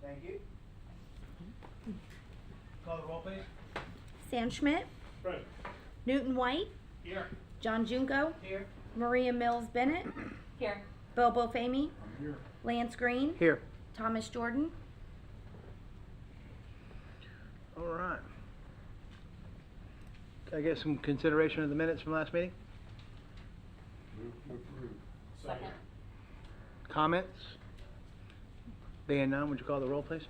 Thank you. Call the roll, please. Sam Schmidt, Right. Newton White, Here. John Junko, Here. Maria Mills Bennett, Here. Bobo Famey, I'm here. Lance Green, Here. Thomas Jordan. All right. Can I get some consideration of the minutes from last meeting? Move to approve. Second. Comments? Being none, would you call the roll, please?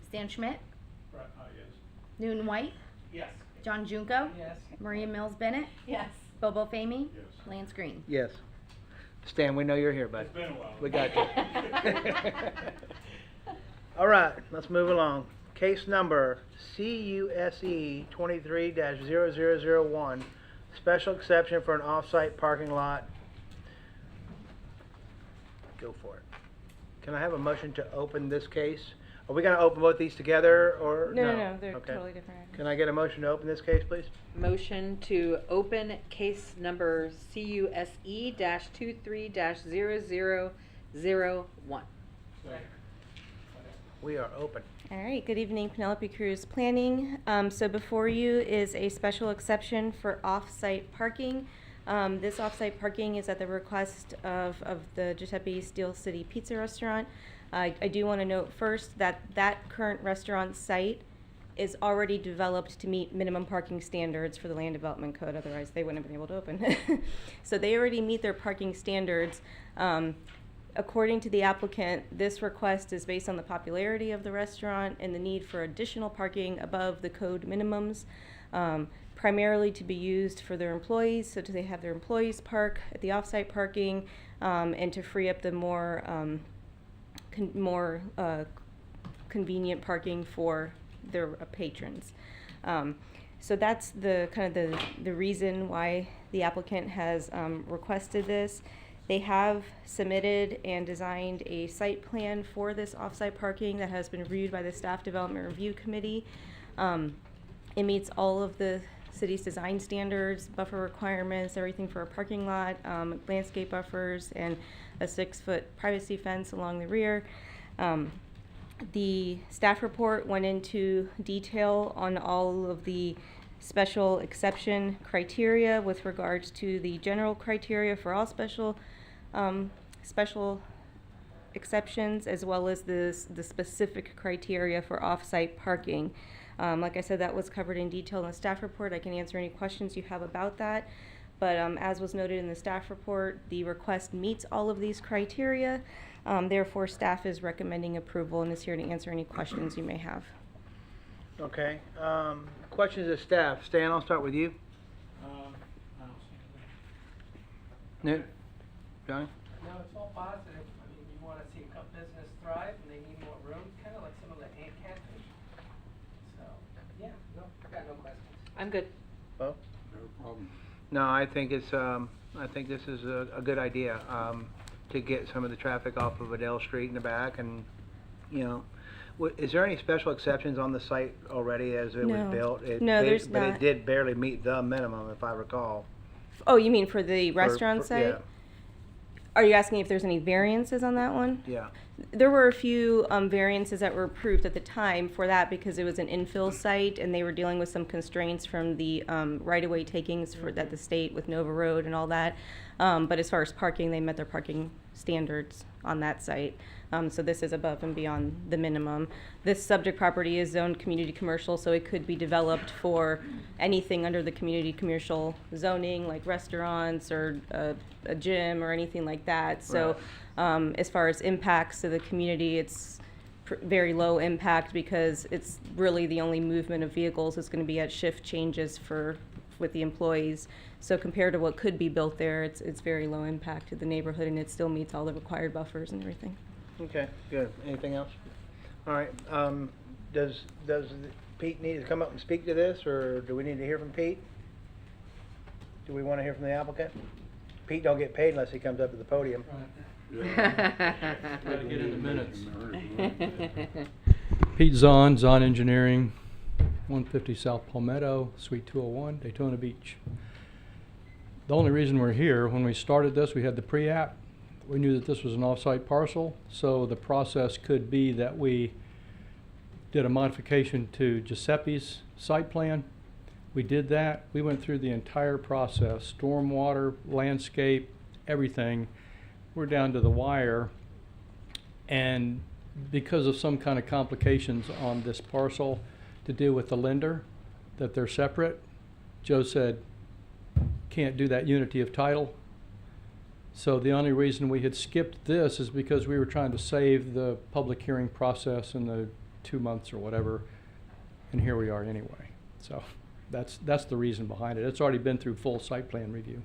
Stan Schmidt, Right, yes. Newton White, Yes. John Junko, Yes. Maria Mills Bennett, Yes. Bobo Famey, Yes. Lance Green. Yes. Stan, we know you're here, bud. It's been a while. We got you. All right, let's move along. Case number CUSE 23-0001, special exception for an off-site parking lot. Go for it. Can I have a motion to open this case? Are we gonna open both these together, or no? No, they're Okay. totally different items. Can I get a motion to open this case, please? Motion to open case number CUSE 23-0001. We are open. All right, good evening, Penelope Cruz Planning. So before you is a special exception for off-site parking. This off-site parking is at the request of the Giuseppe Steel City Pizza Restaurant. I do want to note first that that current restaurant site is already developed to meet minimum parking standards for the Land Development Code, otherwise they wouldn't have been able to open. So they already meet their parking standards. According to the applicant, this request is based on the popularity of the restaurant and the need for additional parking above the code minimums, primarily to be used for their employees, so they have their employees park at the off-site parking, and to free up the more convenient parking for their patrons. So that's the kind of the reason why the applicant has requested this. They have submitted and designed a site plan for this off-site parking that has been reviewed by the Staff Development Review Committee. It meets all of the city's design standards, buffer requirements, everything for a parking lot, landscape buffers, and a 6-foot privacy fence along the rear. The staff report went into detail on all of the special exception criteria with regards to the general criteria for all special exceptions, as well as the specific criteria for off-site parking. Like I said, that was covered in detail in the staff report. I can answer any questions you have about that. But as was noted in the staff report, the request meets all of these criteria. Therefore, staff is recommending approval and is here to answer any questions you may have. Okay. Questions of staff. Stan, I'll start with you. I don't see Newt? Johnny? No, it's all positive. I mean, you want to see a business thrive, and they need more room, kind of like some of the ant catfish. So, yeah, no, I got no questions. I'm good. Bo? No problem. No, I think it's, I think this is a good idea, to get some of the traffic off of Adele Street in the back and, you know, is there any special exceptions on the site already as it was No. built? No, there's But it not. did barely meet the minimum, if I recall. Oh, you mean for the For- restaurant for- site? Are you asking if there's any variances on that one? Yeah, There were a few variances that were approved at the time for that because it was an infill site and they were dealing with some constraints from the right-of-way takings for that the state with Nova Road and all that. But as far as parking, they met their parking standards on that site. So this is above and beyond the minimum. This subject property is zoned community commercial, so it could be developed for anything under the community commercial zoning, like restaurants or a gym or anything like that. So as far as impacts to the community, it's very low impact because it's really the only movement of vehicles is going to be at shift changes with the employees. So compared to what could be built there, it's very low impact to the neighborhood, and it still meets all the required buffers and everything. okay, good. Anything else? All right, does Pete need to come up and speak to this, or do we need to hear from Pete? Do we want to hear from the applicant? Pete don't get paid unless he comes up to the podium. Gotta get in the minutes. minutes. Pete Zahn, Zahn Engineering, 150 South Palmetto, Suite 201, Daytona Beach. The only reason we're here, when we started this, we had the pre-app. we knew that this was an off-site parcel, so the process could be that we did a modification to Giuseppe's site plan. We did that. We went through the entire process, stormwater, landscape, everything. We're down to the wire. And because of some kind of complications on this parcel to deal with the lender, that they're separate, Joe said, can't do that unity of title. So the only reason we had skipped this is because we were trying to save the public hearing process in the 2 months or whatever, and here we are anyway. So that's the reason behind it. It's already been through full site plan review.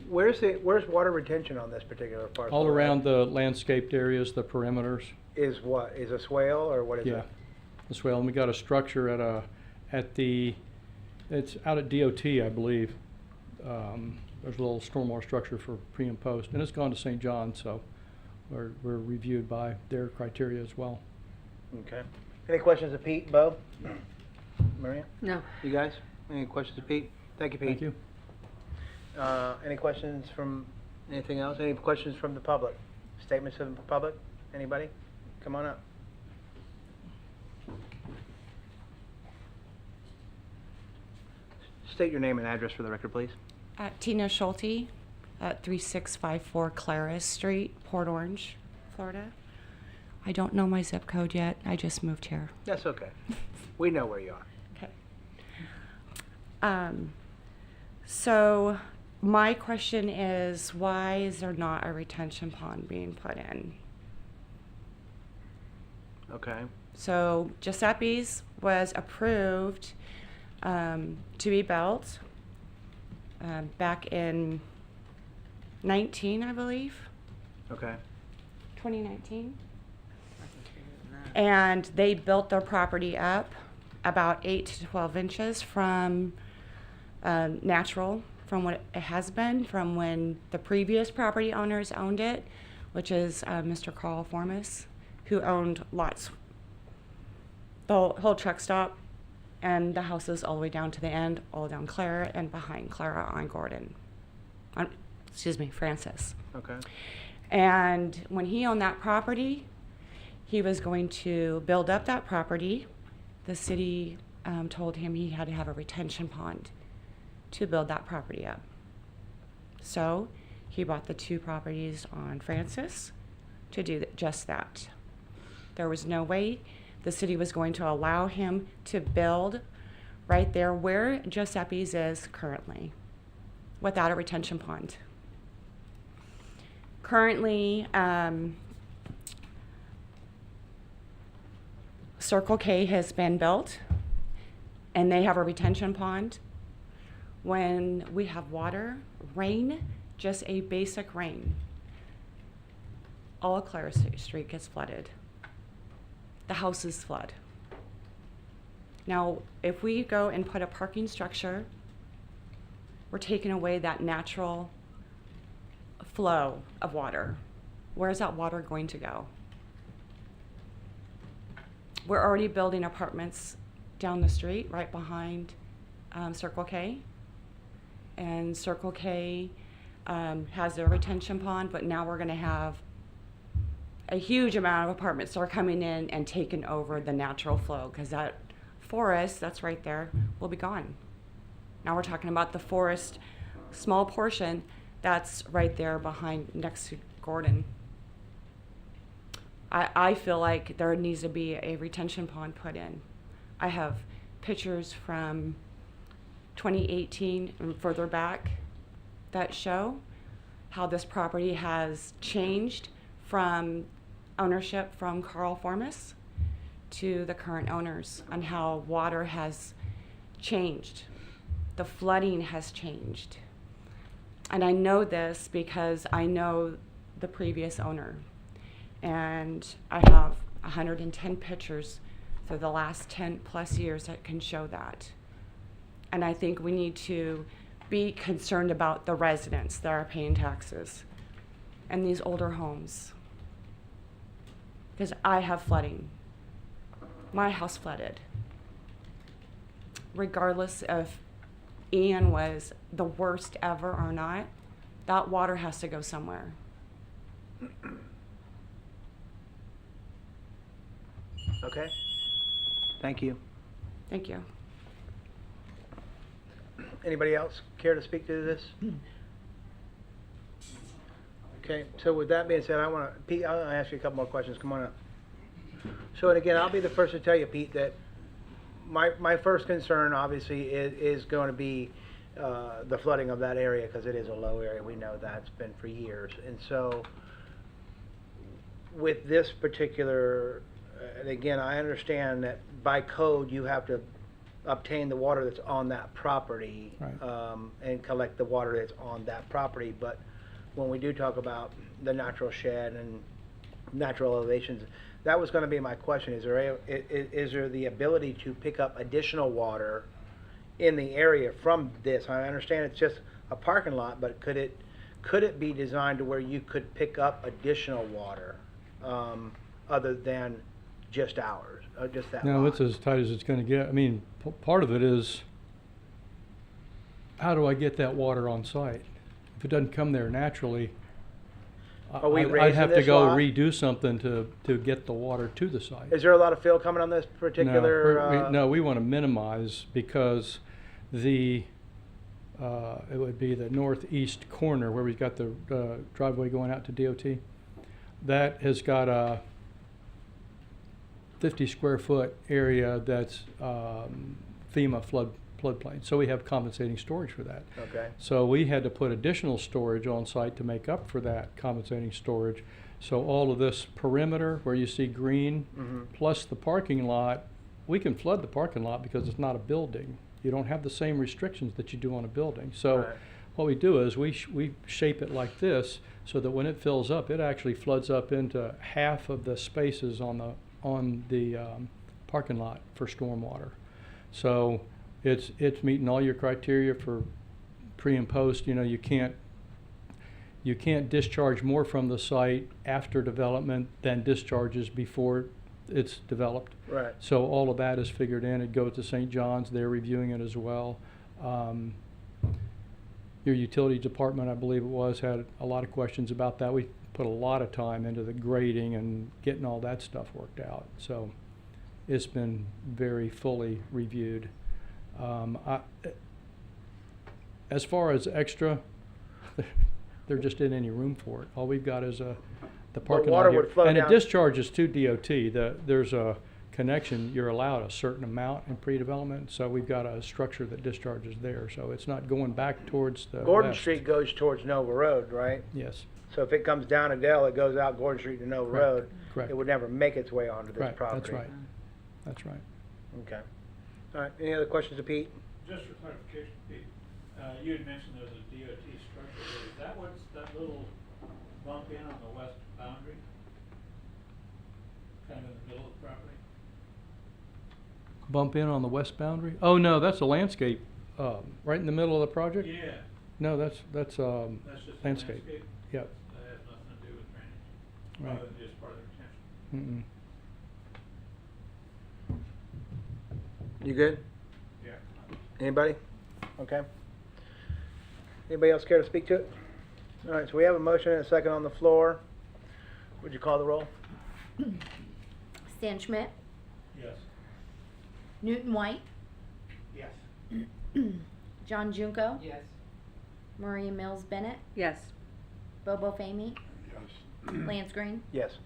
Where's water retention on this particular parcel? All around the landscaped areas, the perimeters. Is what? Is a swale or what is Yeah, it? as well. And we got a structure it's out at DOT, I believe. There's a little stormwater structure for pre and post, and it's gone to St. John, so we're reviewed by their criteria as well. Okay. Any questions of Pete, Bo? Maria? No. You guys? Any questions of Pete? Thank you, Pete. Thank you. Any questions from, anything else? Any questions from the public? Statements from the public? Anybody? Come on up. State your name and address for the record, please. Tina Schulte at 3654 Claris Street, Port Orange, Florida. I don't know my zip code yet. I just moved here. That's okay. We know where you are. Okay. So my question is, why is there not a retention pond being put in? Okay. So Giuseppe's was approved to be built back in 19, I believe, Okay. 2019. And they built their property up about 8 to 12 inches from natural, from what it has been, from when the previous property owners owned it, which is Mr. Carl Formas, who owned lots, the whole truck stop and the houses all the way down to the end, all down Clara and behind Clara on Gordon. Francis. Okay. And when he owned that property, he was going to build up that property. The city told him he had to have a retention pond to build that property up. So he bought the 2 properties on Francis to do just that. There was no way the city was going to allow him to build right there where Giuseppe's is currently without a retention pond. Currently, Circle K has been built, and they have a retention pond. When we have water, rain, just a basic rain, all of Clara Street gets flooded. The houses flood. Now, if we go and put a parking structure, we're taking away that natural flow of water. Where is that water going to go? We're already building apartments down the street, right behind Circle K. And Circle K has their retention pond, but now we're gonna have a huge amount of apartments that are coming in and taking over the natural flow, because that forest that's right there will be gone. Now we're talking about the forest, small portion that's right there behind, next to Gordon. I feel like there needs to be a retention pond put in. I have pictures from 2018 and further back that show how this property has changed from ownership from Carl Formas to the current owners, and how water has changed. The flooding has changed. And I know this because I know the previous owner. And I have 110 pictures for the last 10 plus years that can show that. And I think we need to be concerned about the residents that are paying taxes and these older homes. Because I have flooding. My house flooded. Regardless if Ian was the worst ever or not, that water has to go somewhere. Okay, thank you. Thank you. Anybody else care to speak to this? Okay, so with that being said, Pete, I'll ask you a couple more questions, come on up. So, and again, I'll be the first to tell you, Pete, that my first concern obviously is going to be the flooding of that area, because it is a low area, we know that, it's been for years. And so, with this particular, and again, I understand that by code, you have to obtain the water that's on that property, Right. and collect the water that's on that property, but when we do talk about the natural shed and natural elevations, that was gonna be my question, is there the ability to pick up additional water in the area from this? I understand it's just a parking lot, but could it be designed to where you could pick up additional water, other than just ours, just that No, lot? it's as tight as it's gonna get. I mean, part of it is, how do I get that water on site? If it doesn't come there naturally, Are we I'd raising have to this go lot? redo something to get the water to the site. Is there a lot of fill coming on this No, particular? No, we want to minimize, because it would be the northeast corner where we've got the driveway going out to DOT. That has got a 50 square foot area that's FEMA floodplain. So we have compensating storage for that. Okay, So we had to put additional storage on site to make up for that compensating storage. So all of this perimeter where you see green, Mhm. plus the parking lot, we can flood the parking lot because it's not a building. You don't have the same restrictions that you do on a building. So Right. what we do is we shape it like this so that when it fills up, it actually floods up into half of the spaces on the parking lot for stormwater. So it's meeting all your criteria for pre and post. You know, you can't discharge more from the site after development than discharges before it's developed. right. So all of that is figured in. It goes to St. John's, they're reviewing it as well. Your utility department, I believe it was, had a lot of questions about that. We put a lot of time into the grading and getting all that stuff worked out. So it's been very fully reviewed. As far as extra, there just isn't any room for it. All we've got is the parking lot water here. would flow And it down- discharges to DOT. There's a connection, you're allowed a certain amount in pre-development, so we've got a structure that discharges there. So it's not going back towards the Gordon west. Street goes towards Nova Road, right? Yes, So if it comes down Adele, it goes out Gordon Street to Nova Correct, Road. correct. It would never make its way onto this right, property. that's right. That's right. Okay. All right, any other questions of Pete? Just for clarification, Pete, you had mentioned there's a DOT structure there. Is that what's that little bump in on the west boundary? Kind of in the middle of the property? Bump in on the west boundary? Oh, no, that's a landscape, right in the middle of the project? Yeah, No, that's that's just a landscape. Yep. That has nothing to do with drainage, Right. other than just part of the retention. Mm-mm. You good? Yeah. Anybody? Okay. Anybody else care to speak to it? All right, so we have a motion and a second on the floor. Would you call the roll? Stan Schmidt, Yes. Newton White, Yes. John Junko, Yes. Maria Mills Bennett, Yes. Bobo Famey, Lance Green. Yes.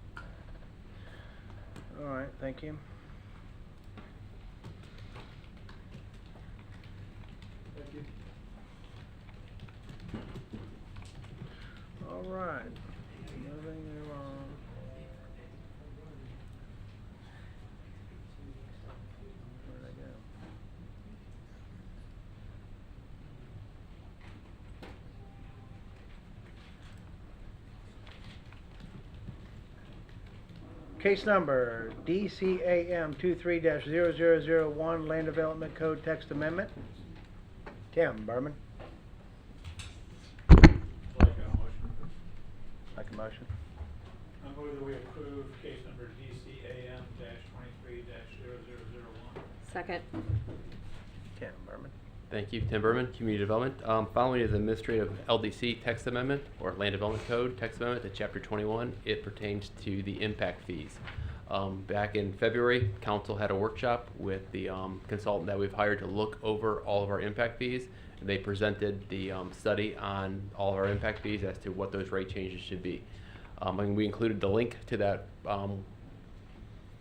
All right, thank you. Thank you. All right. Moving along. Where'd I go? Case number DCAM 23-0001, Land Development Code Text Amendment. Tim Berman, Like a motion. make a motion. I move that we approve case number DCAM-23-0001. Second. Tim Berman. Thank you. Tim Berman, Community Development. Following is administrative LDC text amendment or Land Development Code text amendment to Chapter 21. It pertains to the impact fees. Back in February, Council had a workshop with the consultant that we've hired to look over all of our impact fees. And they presented the study on all of our impact fees as to what those rate changes should be. And we included the link to that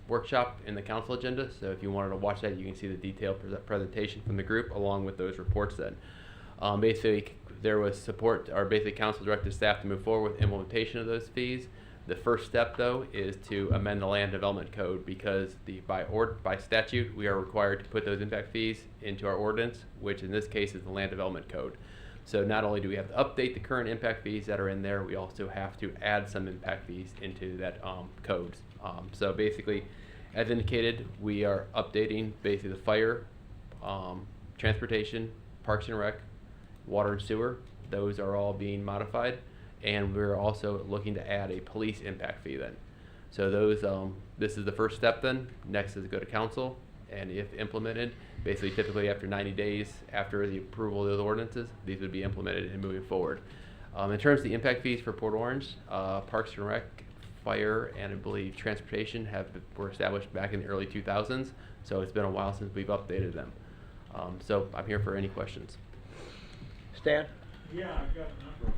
workshop in the council agenda, so if you wanted to watch that, you can see the detailed presentation from the group along with those reports then. Basically, there was support, or basically council directed staff to move forward with implementation of those fees. The first step, though, is to amend the land development code because by statute, we are required to put those impact fees into our ordinance, which in this case is the land development code. So not only do we have to update the current impact fees that are in there, we also have to add some impact fees into that codes. So basically, as indicated, we are updating basically the fire, transportation, parks and rec, water and sewer. Those are all being modified. And we're also looking to add a police impact fee then. So those, this is the first step then. Next is to go to council, and if implemented, basically typically after 90 days after the approval of those ordinances, these would be implemented and moving forward. In terms of the impact fees for Port Orange, Parks and Rec, Fire, and I believe Transportation were established back in the early 2000s, so it's been a while since we've updated them. So I'm here for any questions. Stan? Yeah, I've got a number.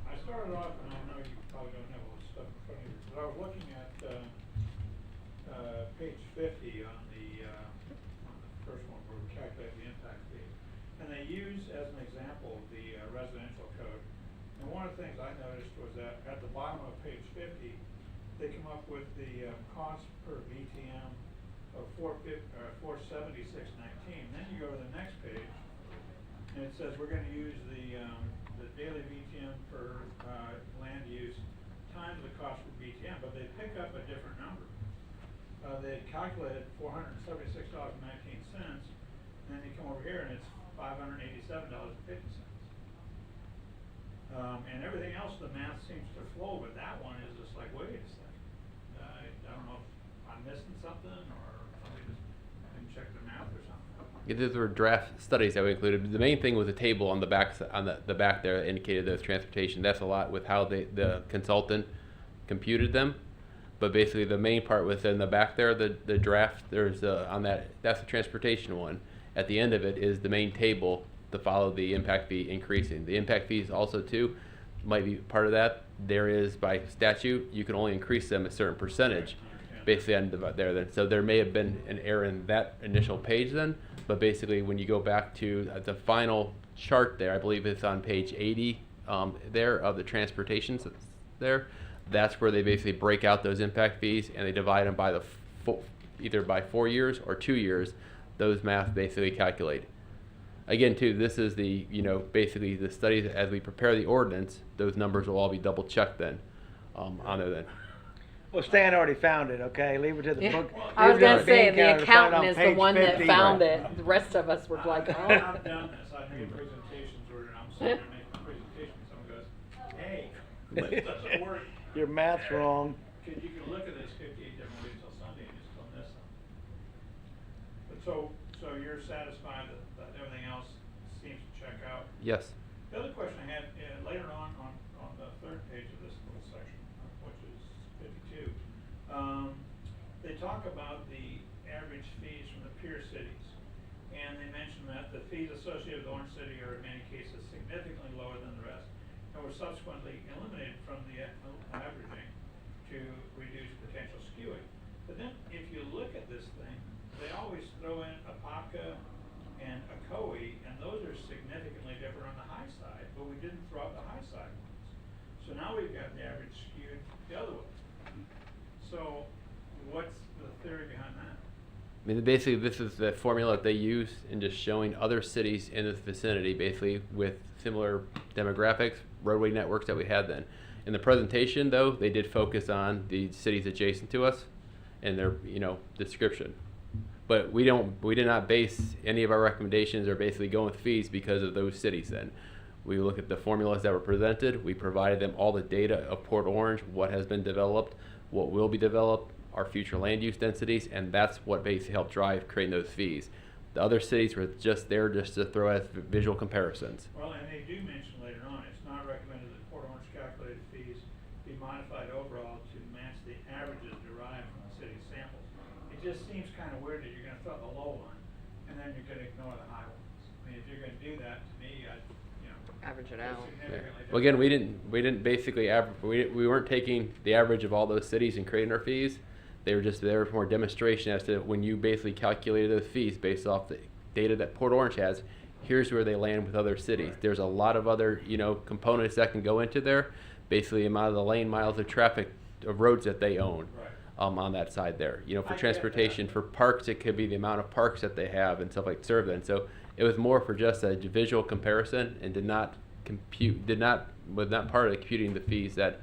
I started off, and I know you probably don't have all this stuff in front of you, but I was looking at page 50 on the first one where we calculate the impact fee. And they use as an example the residential code. And one of the things I noticed was that at the bottom of page 50, they come up with the cost per VTM of $476.19. Then you go to the next page, and it says we're going to use the daily VTM per land use times the cost per VTM, but they pick up a different number. They calculated $476.19, and then you come over here and it's $587.50. And everything else, the math seems to flow, but that one is just like, wait a second. I don't know if I'm missing something or somebody just didn't check the math or something. These were draft studies that we included. The main thing was a table on the back the back there that indicated those transportation. That's a lot with how the consultant computed them. But basically, the main part within the back there, the draft, there's on that. That's the transportation one. At the end of it is the main table to follow the impact fee increasing. The impact fees also too might be part of that. There is by statute you can only increase them a certain percentage, basically on there. Then so there may have been an error in that initial page then. But basically, when you go back to the final chart there, I believe it's on page 80 there of the transportation there. That's where they basically break out those impact fees and they divide them by either by 4 years or 2 years. Those math basically calculate. Again, too, this is the basically the studies as we prepare the ordinance. Those numbers will all be double checked then on there then. Well, Stan already found it, okay? Leave it to the book. I was leave it to gonna say, bean the counter to find it accountant on is the page one that 50. found it. The rest of us were like, oh. I've done this. I made presentations where I'm sitting there making a presentation, and someone goes, hey, this doesn't work. Your math's wrong. You can look at this 58 different ways till Sunday and just don't miss them. But so you're satisfied that everything else seems to check out? Yes. The other question I had, later on the third page of this little section, which is 52, they talk about the average fees from the peer cities. And they mention that the fees associated with Orange City are in many cases significantly lower than the rest, and were subsequently eliminated from the averaging to reduce potential skewing. But then if you look at this thing, they always throw in Apopka and Ocoee, and those are significantly different on the high side, but we didn't throw out the high side ones. So now we've got the average skewed the other way. So what's the theory behind that? I mean, basically, this is the formula that they use in just showing other cities in this vicinity, basically with similar demographics, roadway networks that we had then. In the presentation, though, they did focus on the cities adjacent to us and their, description. But we did not base any of our recommendations or basically go with fees because of those cities then. We look at the formulas that were presented. We provided them all the data of Port Orange, what has been developed, what will be developed, our future land use densities, and that's what basically helped drive creating those fees. The other cities were just there just to throw as visual comparisons. Well, and they do mention later on, it's not recommended that Port Orange calculated fees be modified overall to match the averages derived from the city's samples. It just seems kind of weird that you're gonna throw out the low one, and then you're gonna ignore the high ones. I mean, if you're gonna do that, to me, Average it it's out. significantly Well, again, different. we didn't basically we weren't taking the average of all those cities and creating our fees. They were just there for more demonstration as to when you basically calculated those fees based off the data that Port Orange has. Here's where they land with other cities. Right. There's a lot of other components that can go into there. Basically, the amount of the lane miles of traffic of roads that they own. Right. On that side there, I get for that. transportation, for parks, it could be the amount of parks that they have and stuff like serve them. So it was more for just a visual comparison and was not part of computing the fees that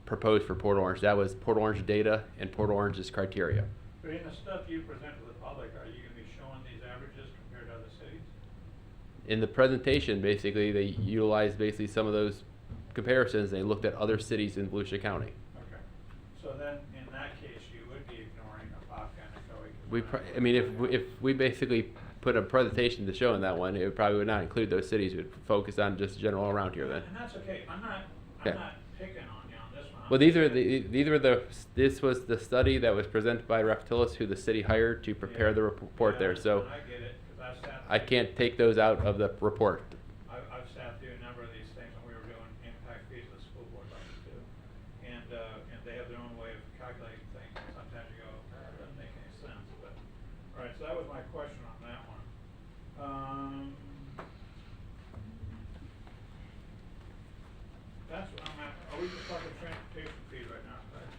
proposed for Port Orange. That was Port Orange data and Port Orange's criteria. But in the stuff you present to the public, are you gonna be showing these averages compared to other cities? In the presentation, basically, they utilized basically some of those comparisons. They looked at other cities in Volusia County. Okay. So then, in that case, you would be ignoring Apopka and Echoic. I mean, if we basically put a presentation to show in that one, it probably would not include those cities. It would focus on just general around here then. And that's okay, I'm not Yeah. picking on you on this one. Well, this was the study that was presented by Raftillus, who the city hired to prepare the report there. So I get it, 'cause I've sat. I can't take those out of the report. I've sat through a number of these things when we were doing impact fees at the school board like to do. And they have their own way of calculating things, and sometimes you go, that doesn't make any sense, but, all right, so that was my question on that one. That's what I'm at, are we just talking transportation fees right now, right?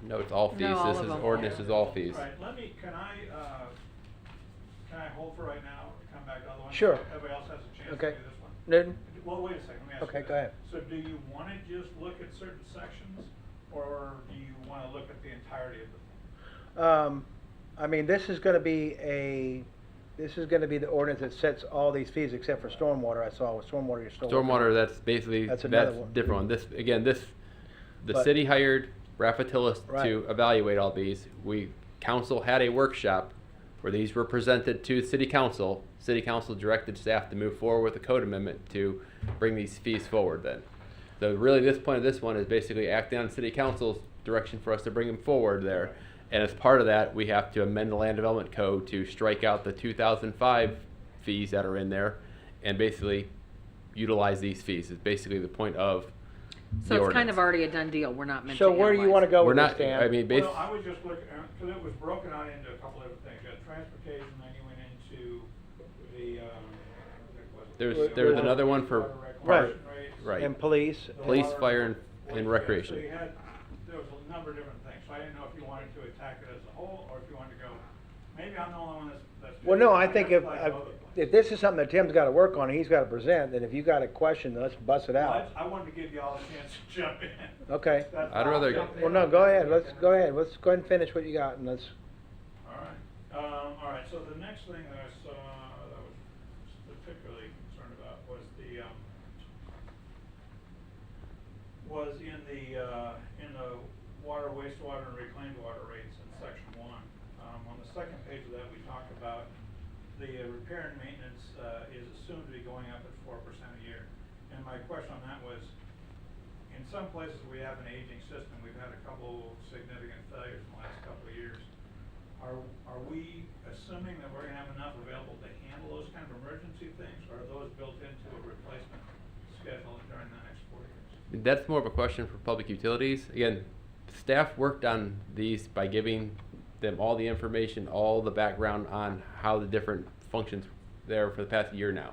No, it's all fees. No, all This of is them. ordinance is all fees. All right, can I hold for right now, come back to other ones? Sure. Everybody else has a chance to Okay. do this one? Newton? Well, wait a second, let me ask you Okay, this. go ahead. So do you wanna just look at certain sections, or do you wanna look at the entirety of the thing? I mean, this is gonna be the ordinance that sets all these fees except for stormwater. I saw with stormwater, you're still. working Stormwater, on. that's basically, That's that's another one. different one. The But- city hired Rafatillus Right. to evaluate all these. Council had a workshop where these were presented to city council. City council directed staff to move forward with a code amendment to bring these fees forward then. So really, this point of this one is basically acting on city council's direction for us to bring them forward there. And as part of that, we have to amend the land development code to strike out the 2005 fees that are in there and basically utilize these fees. Is basically the point of So the it's kind of ordinance. already a done deal. We're not meant to So where do you wanna analyze. go We're with this, not, Dan? I mean, Well, I was just looking, cause it was broken out into a couple different things, you had transportation, then you went into the, There was another one for Right. Right. And police. Police, fire, and recreation. So there was a number of different things, so I didn't know if you wanted to attack it as a whole, or if you wanted to go, maybe I'm the only one that's. Well, no, I think guess like other if places. this is something that Tim's gotta work on, and he's gotta present, then if you got a question, then let's bust it Well, out. I wanted to give you all a chance to jump in. Okay. That's I'd all. rather- Jump in. Well, no, go ahead, let's go ahead and finish what you got, and let's, All right, so the next thing that I saw that I was particularly concerned about was in the water, wastewater, and reclaimed water rates in section 1. On the second page of that, we talked about the repair and maintenance is assumed to be going up at 4% a year. And my question on that was, in some places we have an aging system, we've had a couple significant failures in the last couple of years. Are we assuming that we're gonna have enough available to handle those kind of emergency things, or are those built into a replacement schedule during the next 4 years? That's more of a question for public utilities. Again, staff worked on these by giving them all the information, all the background on how the different functions there for the past year now.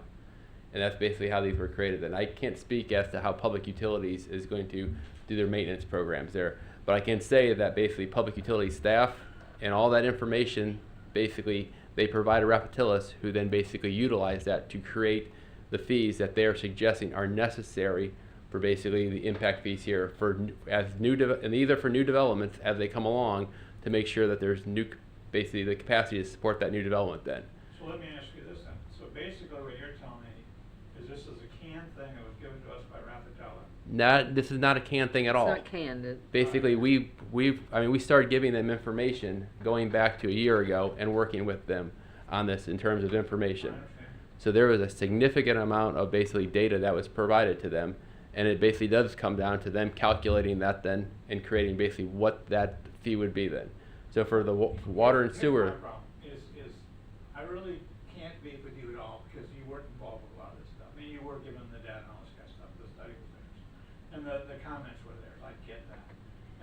And that's basically how these were created. And I can't speak as to how public utilities is going to do their maintenance programs there. But I can say that basically public utility staff and all that information, basically they provide a Rapatilus who then basically utilize that to create the fees that they're suggesting are necessary for basically the impact fees here for and either for new developments as they come along to make sure that there's basically the capacity to support that new development then. So let me ask you this then. So basically what you're telling me is this is a canned thing that was given to us by Rafatella. This is not a canned thing at all. It's not canned. Basically, we started giving them information going back to a year ago and working with them on this in terms of I information. understand. So there was a significant amount of basically data that was provided to them, and it basically does come down to them calculating that then and creating basically what that fee would be then. So for the water and Here's sewer, my problem, is I really can't be with you at all, because you weren't involved with a lot of this stuff. I mean, you were given the data and all this kind of stuff, the study was theirs. And the comments were theirs, I get that.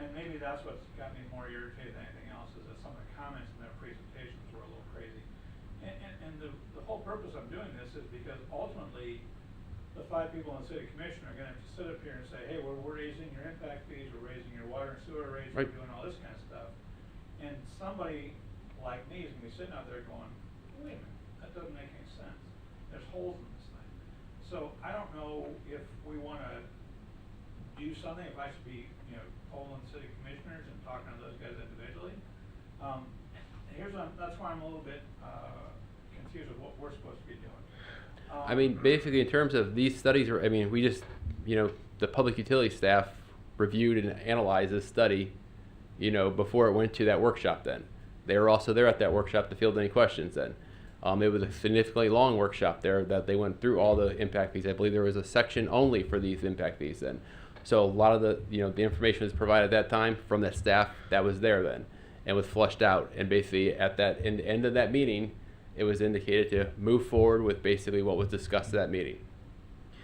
And maybe that's what's got me more irritated than anything else, is that some of the comments in their presentations were a little crazy. And the whole purpose of doing this is because ultimately, the 5 people on the city commission are gonna have to sit up here and say, hey, we're raising your impact fees, we're raising your water and sewer rates, we're Right. doing all this kind of stuff. And somebody like me is gonna be sitting out there going, wait a minute, that doesn't make any sense. There's holes in this thing. So I don't know if we wanna do something, if I should be, polling city commissioners and talking to those guys individually. That's why I'm a little bit, confused with what we're supposed to be doing. I mean, basically in terms of these studies, I mean, we just, the public utility staff reviewed and analyzed this study, before it went to that workshop then. They were also there at that workshop to field any questions then. It was a significantly long workshop there that they went through all the impact fees. I believe there was a section only for these impact fees then. So a lot of the information was provided at that time from that staff that was there then and was flushed out. And basically at that end of that meeting, it was indicated to move forward with basically what was discussed at that meeting.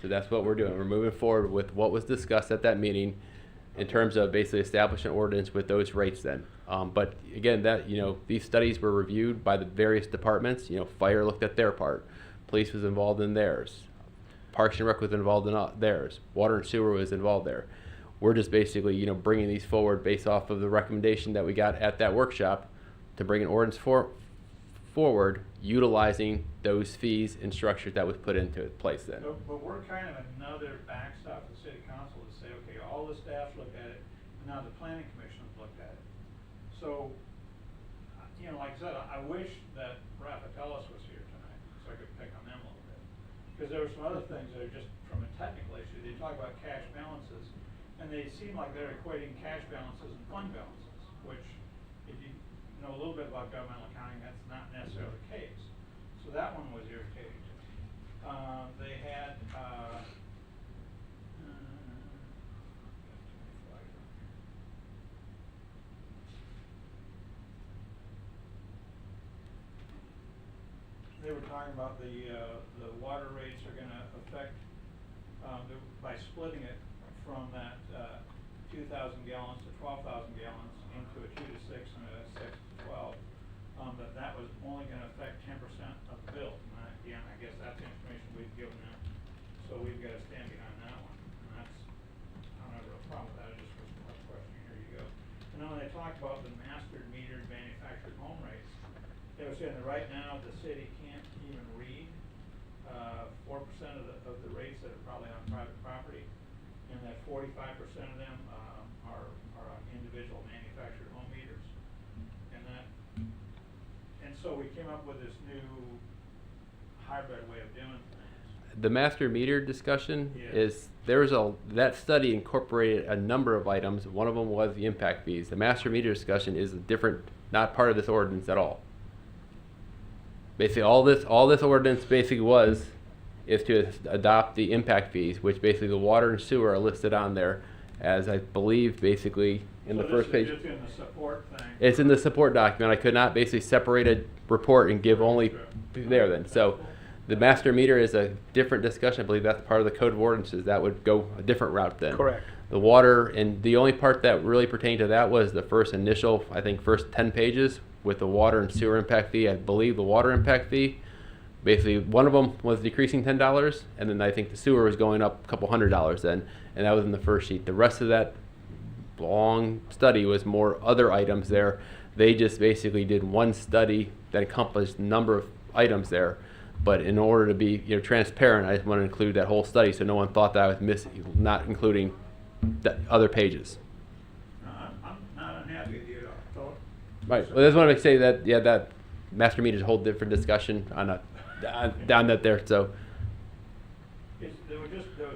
So that's what we're doing. We're moving forward with what was discussed at that meeting in terms of basically establishing an ordinance with those rates then. But again, these studies were reviewed by the various departments. Fire looked at their part. Police was involved in theirs. Parks and Rec was involved in theirs. Water and Sewer was involved there. We're just basically, bringing these forward based off of the recommendation that we got at that workshop to bring an ordinance forward, utilizing those fees and structures that was put into place then. But we're kind of another backstop to the city council to say, okay, all the staff looked at it, and now the planning commission has looked at it. So, like I said, I wish that Raffatellis was here tonight, so I could pick on them a little bit. Because there were some other things that are just from a technical issue. They talk about cash balances, and they seem like they're equating cash balances and fund balances, which, if you know a little bit about governmental accounting, that's not necessarily the case. So that one was irritating to me. They had, they were talking about the water rates are gonna affect, by splitting it from that, 2,000 gallons to 12,000 gallons into a 2 to 6 and a 6 to 12. That was only gonna affect 10% of the bill. And again, I guess that's the information we've given them, so we've gotta stand behind that one. And that's, I don't have a real problem with that, it just was a question, here you go. And then when they talk about the master metered manufactured home rates, they were saying that right now, the city can't even read, 4% of the rates that are probably on private property, and that 45% of them, are on individual manufactured home meters. And so we came up with this new hybrid way of doing things. The master meter discussion Yeah. that study incorporated a number of items. One of them was the impact fees. The master meter discussion is not part of this ordinance at all. Basically, all this ordinance basically is to adopt the impact fees, which basically the water and sewer are listed on there, as I believe basically in the first page. So this is just in the support thing. It's in the support document. I could not basically separate a report and give only there then. So the master meter is a different discussion. I believe that's part of the code of ordinances. That would go a different route then. Correct. The water, and the only part that really pertained to that was the first 10 pages with the water and sewer impact fee. I believe the water impact fee, basically one of them was decreasing $10, and then I think the sewer was going up a couple $100 then, and that was in the first sheet. The rest of that long study was more other items there. They just basically did one study that encompassed a number of items there. But in order to be transparent, I just want to include that whole study so no one thought that I was not including the other pages. No, I'm not unhappy with you at all. Right. Well, that's what I say that that master meter is a whole different discussion on down that there. So There was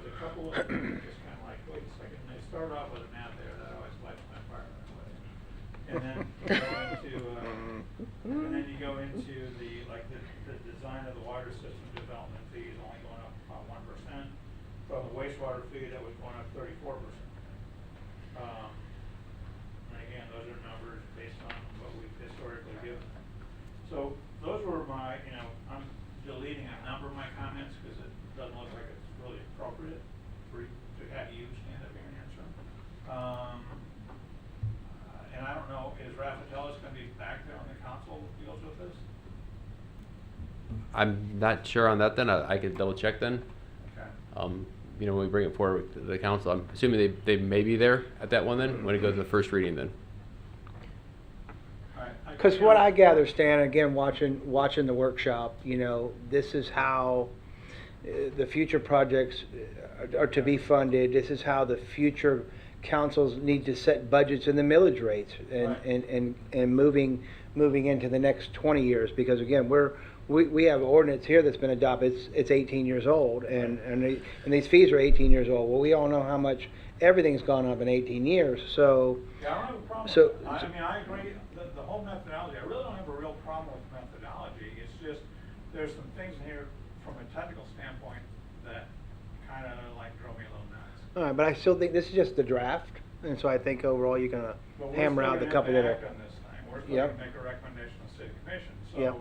a couple of just kind of like, wait a second, and they started off with a map there that always lights my fire that way. And then you go into the design of the water system development fee is only going up about 1%. From the wastewater fee, that was going up 34%. And again, those are numbers based on what we've historically given. So those were my, I'm deleting a number of my comments because it doesn't look like it's really appropriate to have you stand up here and answer them. And I don't know, is Raffatellis going to be back there on the council that deals with this? I'm not sure on that then. I could double check then. Okay. When we bring it forward to the council, I'm assuming they may be there at that one then, when it goes to the first reading then. All right. Because what I gather, Stan, again, watching the workshop, this is how the future projects are to be funded. This is how the future councils need to set budgets and the millage rates and moving into the next 20 years. Because again, we have an ordinance here that's been adopted. It's 18 years old, and these fees are 18 years old. Well, we all know how much everything's gone up in 18 years. So. Yeah, I don't have a problem So- with that. I mean, I agree, the whole methodology, I really don't have a real problem with methodology. It's just, there's some things in here from a technical standpoint that kind of like drove me a little nuts. All right, but I still think this is just the draft, and so I think overall you're gonna But we're hammer still out the gonna have couple to little. act on this thing. We're still Yep. gonna make a recommendation to the city commission. Yep. So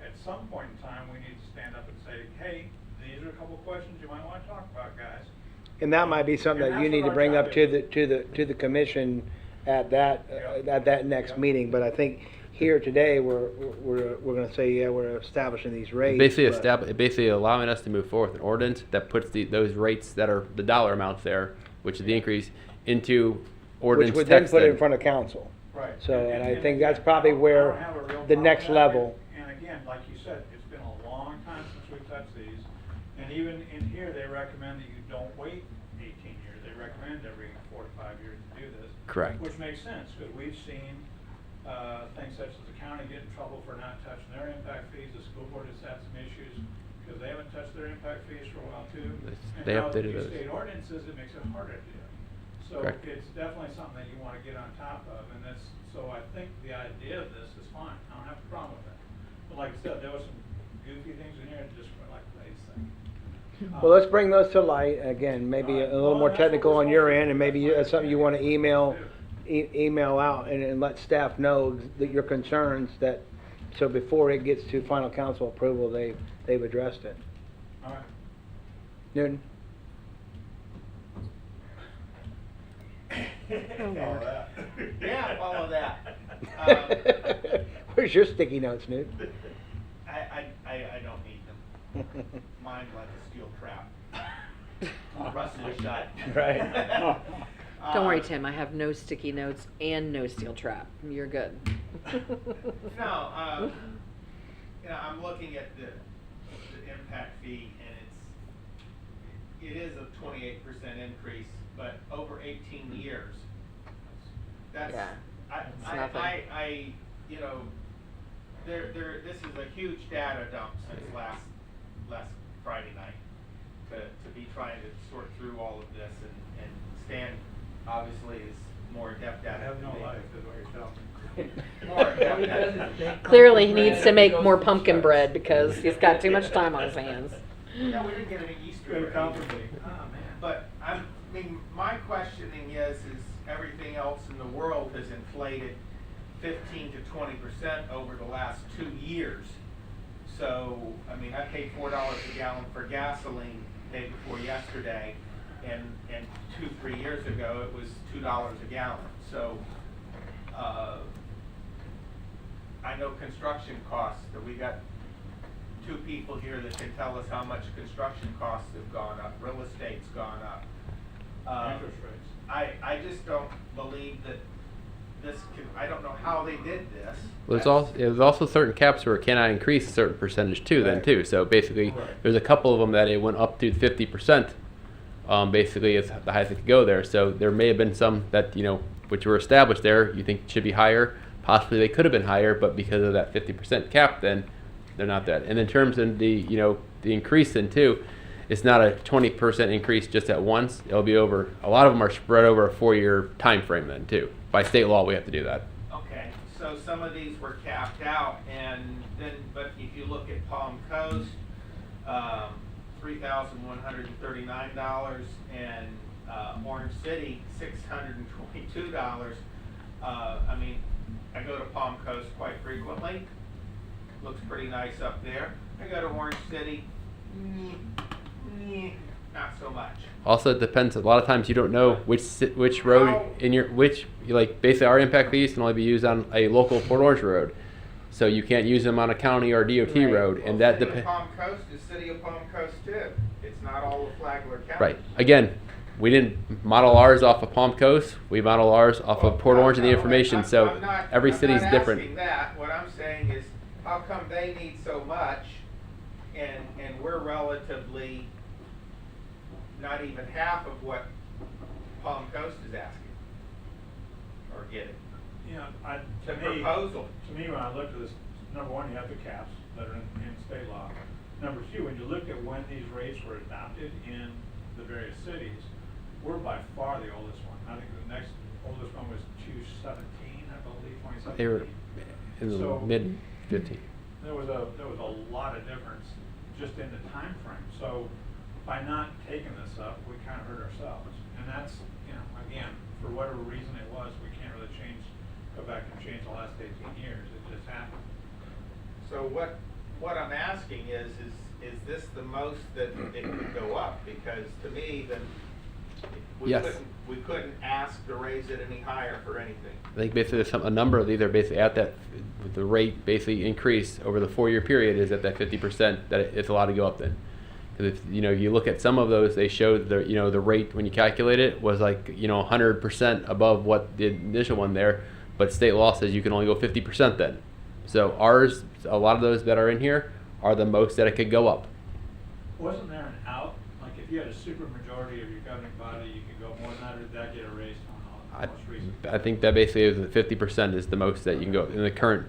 at some point in time, we need to stand up and say, hey, these are a couple questions you might want to talk about, guys. And that might be something And that you that's need to what our bring job up is. to the commission at that next Yep. meeting. But I think here today, we're gonna say, yeah, we're establishing these rates. Basically allowing us to move forward with an ordinance that puts those rates that are the dollar amounts there, which is the increase, into ordinance Which would text. then put it in then. front of council. Right. So, and I think again, that's probably I don't where have a real the problem next with that. level. And again, like you said, it's been a long time since we've touched these. And even in here, they recommend that you don't wait 18 years. They recommend every 4 to 5 years to do this. Correct. Which makes sense, because we've seen things such as the county get in trouble for not touching their impact fees. The school board has had some issues because they haven't touched their impact fees for a while too. And They now with updated these those. state ordinances, it makes it harder to do. So Correct. it's definitely something that you want to get on top of, and so I think the idea of this is fine. I don't have a problem with that. But like I said, there was some goofy things in here that just were like today's thing. Well, let's bring those to light. Again, maybe a little more Well, that's what technical we're on your supposed to end, and do. maybe That's that's something you what wanna I'm email, saying. email out and let staff know that your concerns that, so before it gets to final council approval, they've addressed it. All right. Newton? Follow that. Yeah, follow that. Where's your sticky notes, Newt? I don't need them. Mine's like a steel trap. Rusted shut. Right. Don't worry, Tim, I have no sticky notes and no steel trap. You're good. No, I'm looking at the impact fee, and it is a 28% increase, but over 18 years. That's, Yeah, it's nothing. this is a huge data dump since last Friday night to be trying to sort through all of this, and Stan obviously is more adept I at it. have no than me. life, is what you're telling me. More adept at it. Clearly, he needs to make more pumpkin bread because he's got too much time on his hands. Yeah, we didn't get any Easter Good eggs. company. Oh, man. But my questioning is everything else in the world has inflated 15 to 20% over the last 2 years. So, I paid $4 a gallon for gasoline day before yesterday, and 2-3 years ago it was $2 a gallon. So, I know construction costs, that we got 2 people here that can tell us how much construction costs have gone up, real estate's gone up. Interest rates. I just don't believe that I don't know how they did this. Well, there's also certain caps where it cannot increase a certain percentage too. Then Right. too. So basically, Right. there's a couple of them that it went up to 50%. Basically, is the highest it could go there. So there may have been some that which were established there. You think should be higher. Possibly they could have been higher, but because of that 50% cap, then they're not that. And in terms of the the increase in too, it's not a 20% increase just at once. It'll be over. A lot of them are spread over a 4-year time frame then too. By state law, we have to do that. Okay, so some of these were capped out, and then, but if you look at Palm Coast, $3,139, and Orange City, $622. I mean, I go to Palm Coast quite frequently. Looks pretty nice up there. I go to Orange City, not so much. Also, it depends. A lot of times you don't know which road in your like basically our impact fees can only be used on a local Port Orange road, so you can't use them on a county or DOT Right. road, and Well, that City of depends. Palm Coast is City of Palm Coast too. It's not all of Flagler County. Right. Again, we didn't model ours off of Palm Coast. We model ours off of Port Orange and the information. So every city's different. I'm not asking that. What I'm saying is, how come they need so much, and we're relatively not even half of what Palm Coast is asking or getting? You know, The to me, proposal. when I looked at this, number one, you have the caps that are in state law. Number two, when you look at when these rates were adopted in the various cities, we're by far the oldest one. I think the next oldest one was 2017, I believe, 2017. They were in the So- mid 15. There was a lot of difference just in the time frame. So by not taking this up, we kind of hurt ourselves. And that's, you know, again, for whatever reason it was, we can't really go back and change the last 18 years. It just happened. So what I'm asking is this the most that it could go up? Because to me, then Yes. we couldn't ask to raise it any higher for anything. I think basically a number of these are basically at that, the rate basically increase over the 4-year period is at that 50% that it's allowed to go up then. Because if, you look at some of those, they showed the, the rate when you calculate it was like, 100% above what the initial one there, but state law says you can only go 50% then. So ours, a lot of those that are in here are the most that it could go up. Wasn't there an out? Like if you had a super majority of your governing body, you could go more than that, or did that get erased on the most recent? I think that basically is the 50% is the most that you can go in the current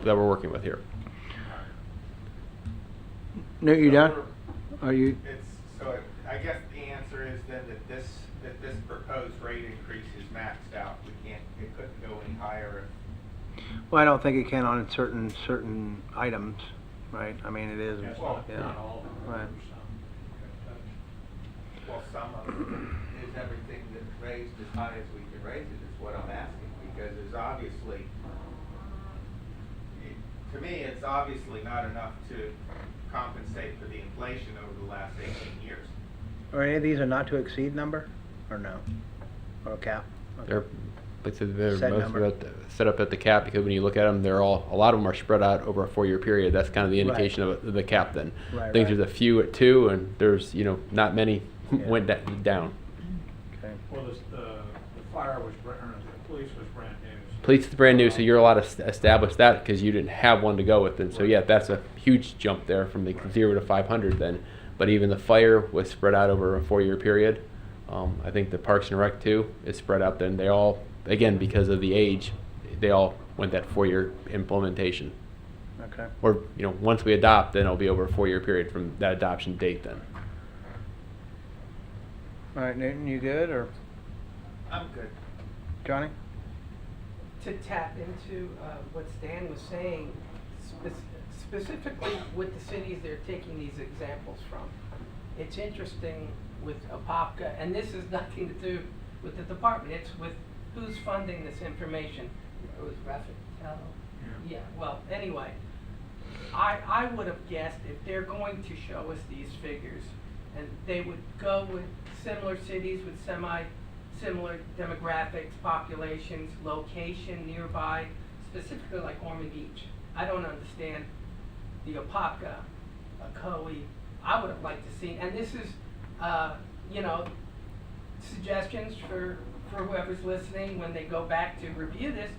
that we're working with here. Newt, you So done? we're- Are you, I guess the answer is then that this proposed rate increase is maxed out. It couldn't go any higher. well, I don't think it can on certain items, right? I mean, it is, Yes, yeah. not all of them. Right. Well, some of it is everything that's raised as high as we can raise it, is what I'm asking, because there's obviously, to me, it's obviously not enough to compensate for the inflation over the last 18 years. Are any of these a not to exceed number, or no? Or a cap? Okay. They're, like I said, they're Set most number. set up at the cap because when you look at them, a lot of them are spread out over a 4-year period. That's kind of the Right. indication of the cap then. Right, I think right. there's a few at 2 and there's, not many Yeah. went down. Okay. Well, the fire was, or the police was brand new. So Police is brand new, so you're allowed to establish that because you didn't have one to go with. And so, yeah, that's a huge jump there from the 0 to 500 then. But even the fire was spread out over a 4-year period. I think the Parks and Rec too is spread out then. They all, again, because of the age, they all went that 4-year implementation. Okay. Or, once we adopt, then it'll be over a 4-year period from that adoption date then. All right, Newton, you good, or I'm good. Johnny? To tap into what Stan was saying, specifically with the cities they're taking these examples from. It's interesting with Apopka, and this has nothing to do with the department, it's with who's funding this information. It was Raphael. Yeah, well, anyway, I would have guessed if they're going to show us these figures, and they would go with similar cities with similar demographics, populations, location nearby, specifically like Ormond Beach. I don't understand the Apopka, Ocoee. I would have liked to see, and this is, suggestions for whoever's listening when they go back to review this.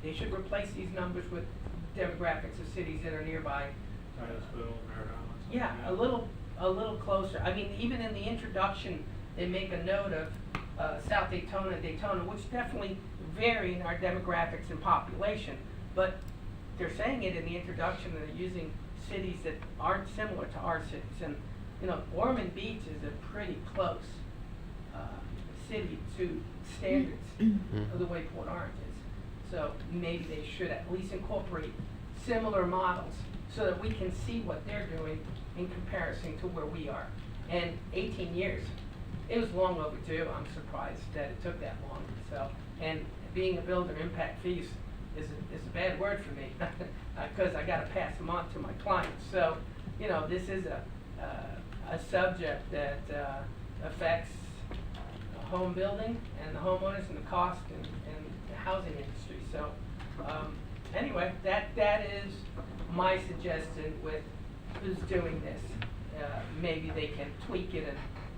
They should replace these numbers with demographics of cities that are nearby. Titusville, Merritt Island. Yeah, a little closer. I mean, even in the introduction, they make a note of South Daytona and Daytona, which definitely vary in our demographics and population. But they're saying it in the introduction, and they're using cities that aren't similar to our cities. And, Ormond Beach is a pretty close city to standards of the way Port Orange is. So maybe they should at least incorporate similar models so that we can see what they're doing in comparison to where we are. And 18 years, it was long overdue. I'm surprised that it took that long. So, and being a builder, impact fees is a bad word for me because I got to pass them on to my clients. So, you know, this is a subject that affects home building and the homeowners and the cost and the housing industry. So, anyway, that is my suggestion with who's doing this. Maybe they can tweak it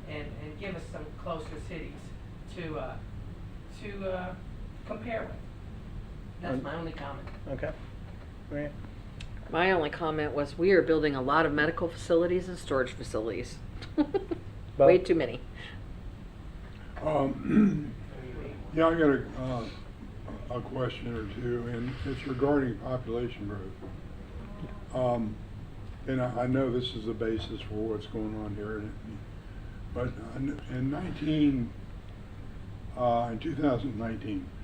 and give us some closer cities to compare with. That's my only comment. Okay. Maria? My only comment was we are building a lot of medical facilities and storage facilities. Way too many. Yeah, I got a question or two, and it's regarding population growth. And I know this is the basis for what's going on here, but in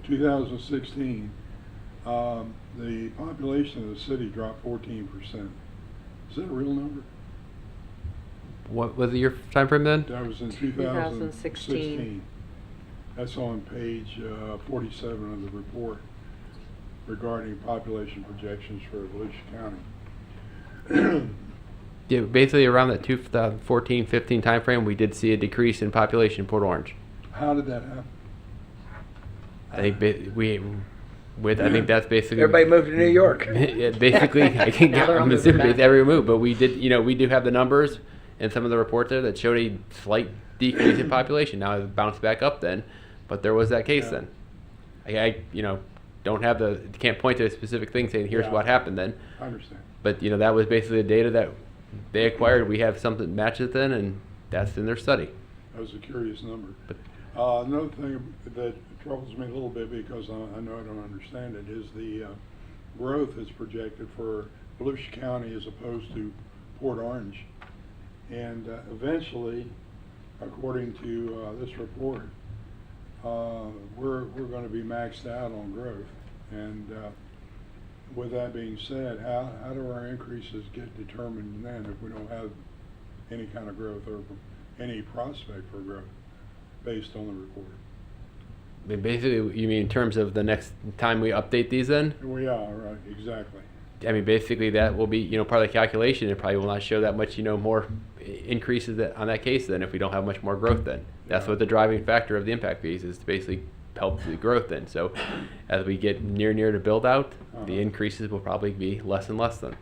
2016, the population of the city dropped 14%. Is that a real number? What was your time frame then? That was in 2016. 2016. That's on page 47 of the report regarding population projections for Volusia County. Yeah, basically around that 2014-15 time frame, we did see a decrease in population in Port Orange. How did that happen? I think I think that's basically Everybody moved to New York. Yeah, basically, I think Now they're all I'm moving assuming it's back. every move, but we do have the numbers and some of the reports there that showed a slight decrease in population. Now it's bounced back up then, but there was that case Yeah. then. I don't have can't point to a specific thing saying here's Yeah. what happened then, I understand. but that was basically the data that they acquired. We have something that matches then, and that's in their study. That was a curious number. But- Another thing that troubles me a little bit, because I know I don't understand it, is the growth is projected for Volusia County as opposed to Port Orange. And eventually, according to this report, we're going to be maxed out on growth. And with that being said, how do our increases get determined then if we don't have any kind of growth or any prospect for growth based on the report? I mean, basically, you mean in terms of the next time we update these then? We are, right, exactly. I mean, basically that will be, part of the calculation. It probably will not show that much, more increases on that case then if we don't have much more growth then. That's Yeah. what the driving factor of the impact fees is, to basically help the growth then. So as we get near to build out, the Uh-huh. increases will probably be less and less then.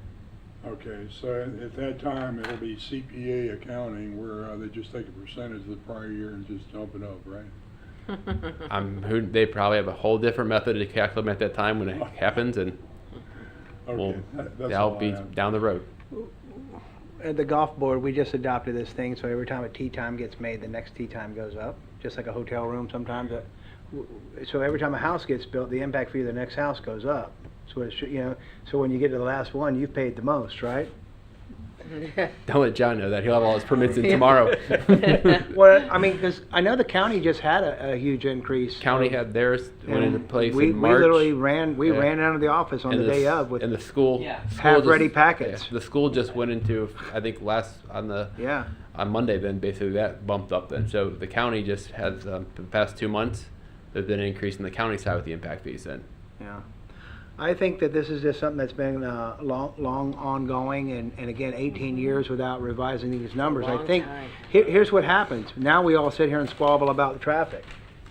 Okay, so at that time, it'll be CPA accounting where they just take a percentage of the prior year and just jump it up, right? They probably have a whole different method to calculate at that time when it happens, and Okay, that's that'll all I be have. down the road. At the golf board, we just adopted this thing, so every time a tee time gets made, the next tee time goes up, just like a hotel room sometimes. So every time a house gets built, the impact fee of the next house goes up. So it should, so when you get to the last one, you've paid the most, right? Don't let John know that. He'll have all his permits in tomorrow. Well, I mean, because I know the county just had a huge increase. County had theirs, went into And place we in March. We literally ran Yeah. out of the office on And the day of with, and the school, Yeah. school half-ready just- packets. yeah, the school just went into, I think yeah. on Monday, then basically that bumped up then. So the county just has, the past 2 months, there's been an increase in the county side with the impact fees then. Yeah. I think that this is just something that's been long ongoing, and again, 18 years without revising these numbers. I Long think, time. here's what happens. Now we all sit here and squabble about the traffic.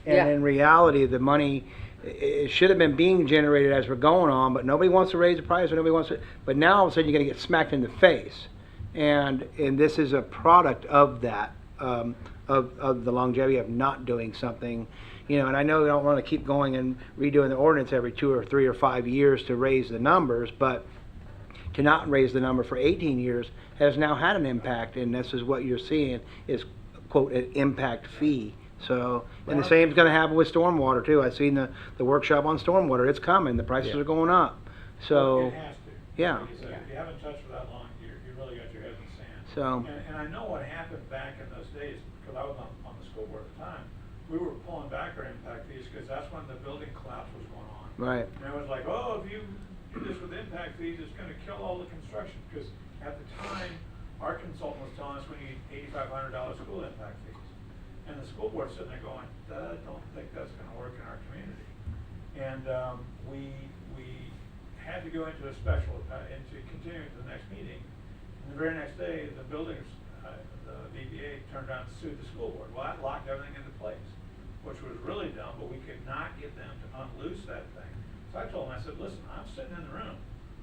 And Yeah. in reality, the money, it should have been being generated as we're going on, but nobody wants to raise the price, or nobody wants to, but now all of a sudden you're gonna get smacked in the face. And this is a product of that, of the longevity of not doing something. And I know we don't want to keep going and redoing the ordinance every 2 or 3 or 5 years to raise the numbers, but to not raise the number for 18 years has now had an impact, and this is what you're seeing is, quote, an impact fee. So, and the same's going to happen with stormwater too. I've seen the workshop on stormwater. It's coming. The prices Yeah. are going up. So, It has to. yeah. Because if you haven't touched for that long, you really got your head in the sand. So, And I know what happened back in those days, because I was on the school board at the time. We were pulling back our impact fees because that's when the building collapse was going on. Right. And everyone's like, oh, if you do this with impact fees, it's gonna kill all the construction, because at the time, our consultant was telling us we need $8,500 school impact fees. And the school board's sitting there going, I don't think that's gonna work in our community. And, we had to go into a special, into continuing to the next meeting. And the very next day, the buildings, the VBA turned around and sued the school board. Well, that locked everything into place, which was really dumb, but we could not get them to unloose that thing. So I told them, I said, listen, I'm sitting in the room.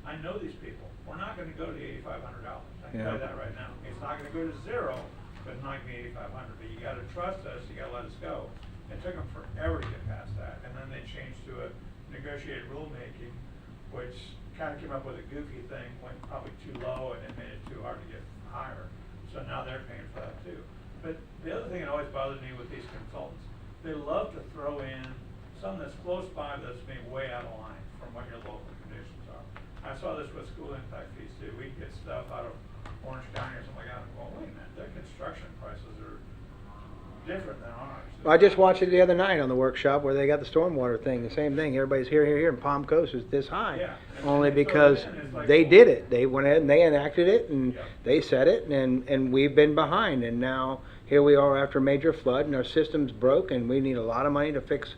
I know these people. We're not gonna go to $8,500. I can tell you that right now. It's not gonna go to zero, but it's not gonna be $8,500. But you gotta trust us, you gotta let us go. It took them forever to get past that. And then they changed to a negotiated rulemaking, which kind of came up with a goofy thing, went probably too low and it made it too hard to get higher. So now they're paying for that too. But the other thing that always bothers me with these consultants, they love to throw in something that's close by that's being way out of line from what your local conditions are. I saw this with school impact fees too. We get stuff out of Orange County or something like that. I'm going, wait a minute, their construction prices are different than ours. Well, I just watched it the other night on the workshop where they got the stormwater thing, the same thing. Everybody's here, and Palm Coast is this high. Yeah. Only And so because then it's like, they well, did it. They went ahead and they enacted it and Yeah. they said it and we've been behind. And now here we are after a major flood and our system's broke and we need a lot of money to fix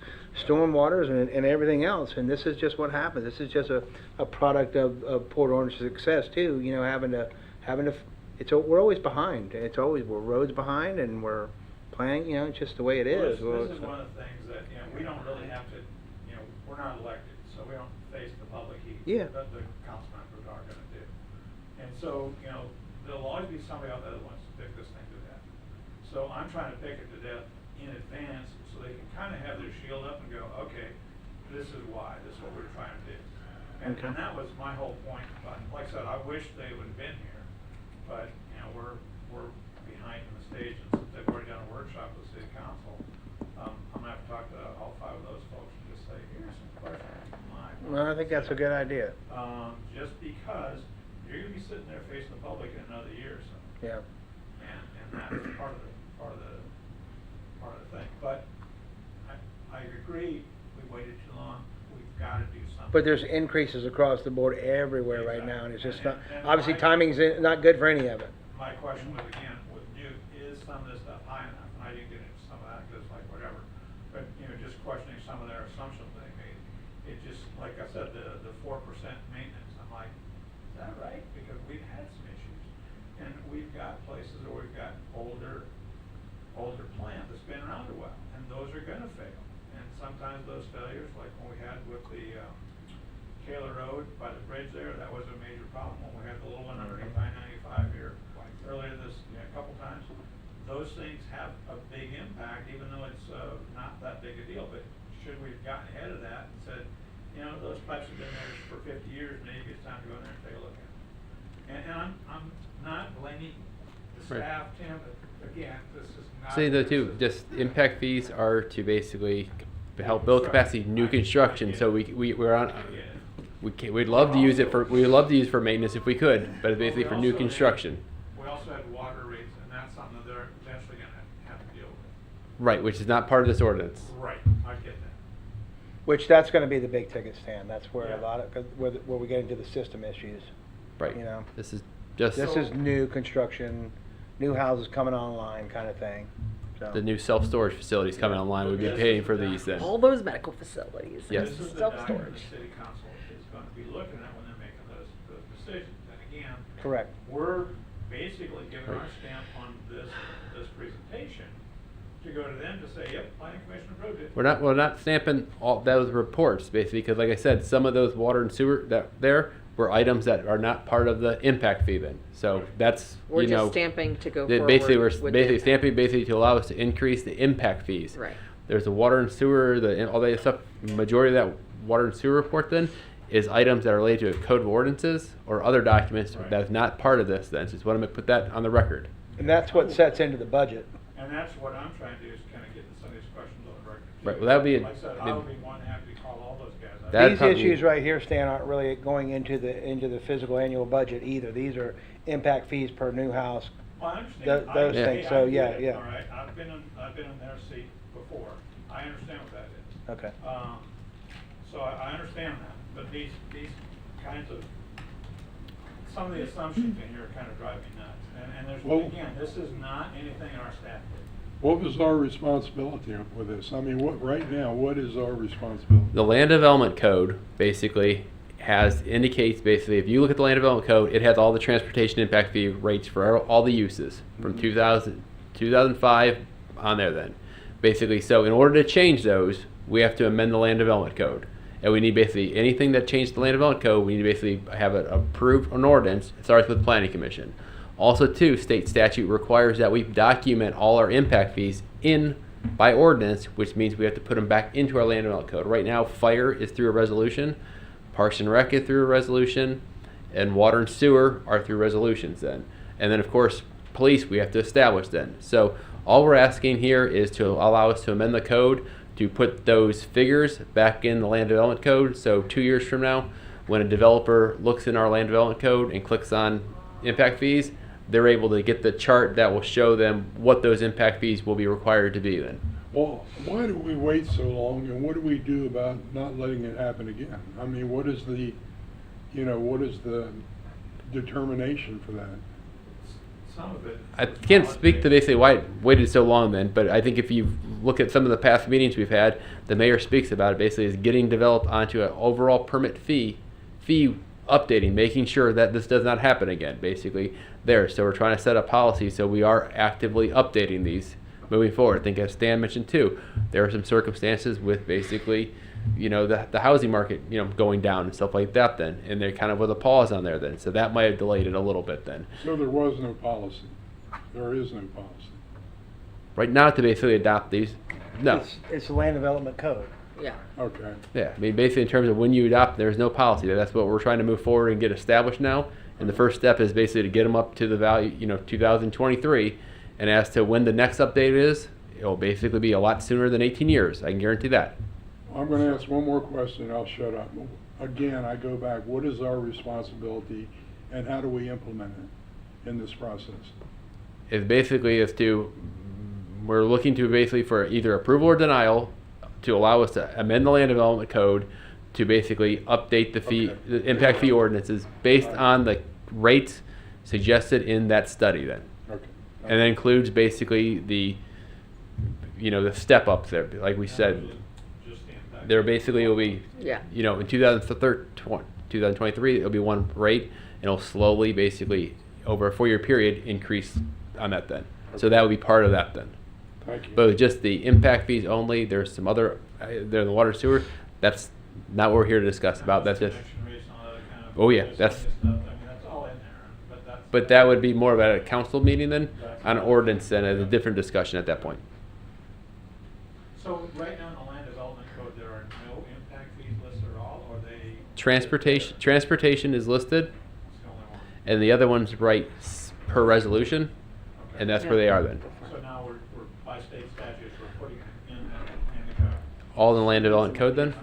stormwaters and everything else. And this is just what happens. This is just a product of Port Orange's success too. You know, having to, we're always behind. We're roads behind and we're planning, you know, it's just the way it Well, is. This is one of the things that, you know, we don't really have to, you know, we're not elected, so we don't face the public heat. Yeah. That the council members are gonna do. And so, you know, there'll always be somebody out there that wants to pick this thing to death. So I'm trying to pick it to death in advance, so they can kinda have their shield up and go, okay, this is why, this is what we're trying to do. And that was my whole point, but like I said, I wish they would've been here, but, you know, we're behind in the stage, and since they've already done a workshop with the city council, I'm gonna have to talk to all 5 of those folks and just say, here's some questions. Well, I think that's a good idea. Just because you're gonna be sitting there facing the public in another year or so. Yeah. And that's part of the thing. But I agree, we waited too long, we've gotta do something. But there's increases across the board everywhere right Exactly. now, and it's just And- not, and obviously my- timing's not good for any of it. My question was again, with Duke, is some of this stuff high enough? And I didn't get into some of that, because like whatever. But, you know, just questioning some of their assumptions they made. It just, like I said, the 4% maintenance, I'm like, is that right? Because we've had some issues. And we've got places where we've got older plant that's been around a while, and those are gonna fail. And sometimes those failures, like when we had with the, Taylor Road by the bridge there, that was a major problem. When we had the little one underneath I-95 here earlier this, a couple times, those things have a big impact, even though it's not that big a deal. But should we have gotten ahead of that and said, you know, those pipes have been there for 50 years, maybe it's time to go in there and take a look at them. And I'm not blaming the Right. staff, Tim, but again, this is not. Say though too, just impact fees are to basically help build capacity, new construction, so we're on, we'd love to use it for maintenance if we could, but it's basically for new construction. We also had water rates, and that's something that they're eventually gonna have to deal with. Right, which is not part of this ordinance. Right, I get that. Which that's gonna be the big ticket stand. That's where Yeah. a lot of, 'cause where we get into the system issues. Right. You know. This is just This is new construction, new houses coming online kind of thing. So. the new self-storage facilities coming online. We'd be paying for these then. All those medical facilities. Yes. This is the document Self-storage. the city council is gonna be looking at when they're making those decisions. And again, Correct. we're basically giving our stamp on this presentation to go to them to say, yep, planning commission approved it. We're not stamping all those reports basically, because like I said, some of those water and sewer that there were items that are not part of the impact fee then. So that's, We're you know. just stamping to go that forward. basically, we're with the basically impact. stamping basically to allow us to increase the impact fees. Right. There's the water and sewer, all that stuff, majority of that water and sewer report then is items that are related to code of ordinances or other documents Right. that is not part of this then. Just want to put that on the record. And that's what sets into the budget. And that's what I'm trying to do, is kind of get some of these questions on the record. too. Right, well, that would be Like I said, I would be more than happy to call all those guys out. That- These probably- issues right here, Stan, aren't really going into the physical annual budget either. These are impact fees per new house. Well, I understand. those I- things, I so get yeah, it, yeah. All right, I've been in their seat before. I understand what that is. Okay. So I understand that, but these kinds of, some of the assumptions in here are kind of driving me nuts. And there's, Well- again, this is not anything our staff did. What was our responsibility with this? I mean, right now, what is our responsibility? The land development code basically indicates basically, if you look at the land development code, it has all the transportation impact fee rates for all the uses from 2005 on there then. Basically, so in order to change those, we have to amend the land development code. And we need basically anything that changed the land development code, we need to basically have it approved an ordinance. It starts with planning commission. Also, too, state statute requires that we document all our impact fees by ordinance, which means we have to put them back into our land development code. Right now, fire is through a resolution, Parks and Rec is through a resolution, and water and sewer are through resolutions then. And then, of course, police we have to establish then. So all we're asking here is to allow us to amend the code to put those figures back in the land development code. So 2 years from now, when a developer looks in our land development code and clicks on impact fees, they're able to get the chart that will show them what those impact fees will be required to be then. Well, why do we wait so long, and what do we do about not letting it happen again? I mean, what is the determination for that? Some of it. I can't speak to basically why it waited so long then, but I think if you look at some of the past meetings we've had, the mayor speaks about it basically as getting developed onto an overall permit fee updating, making sure that this does not happen again, basically there. So we're trying to set a policy so we are actively updating these moving forward. I think as Stan mentioned too, there are some circumstances with basically, the housing market, going down and stuff like that then, and they're kind of with a pause on there then. So that might have delayed it a little bit then. So there was no policy. There is no policy. Right now to basically adopt these, no. It's the land development code. Yeah. Okay. Yeah, I mean, basically in terms of when you adopt, there's no policy. That's what we're trying to move forward and get established now. And the first step is basically to get them up to the value, 2023. And as to when the next update is, it'll basically be a lot sooner than 18 years. I can guarantee that. I'm going to ask one more question, and I'll shut up. Again, I go back, what is our responsibility, and how do we implement it in this process? It basically is we're looking to basically for either approval or denial to allow us to amend the land development code to basically update the impact fee ordinances based on the rates suggested in that study then. Okay. And that includes basically the step ups there, like we said. Just the impact. There basically will be, Yeah. in 2023, it'll be one rate, and it'll slowly, basically, over a 4-year period, increase on that then. So that would be part of that then. Thank you. But just the impact fees only, there's some other, there in the water sewer, that's not what we're here to discuss about, that's just, Connection rates and all that kind of oh yeah, miscellaneous that's, stuff. I mean, that's all in there, but that would be more about a council meeting then, on ordinance and a different discussion at that point. So right now in the land development code, there are no impact fees listed at all, or they? Transportation is listed, It's the only one. and the other one's per resolution, and that's where they are then. So now we're by state statutes, we're putting it in the code. All in the land development code then.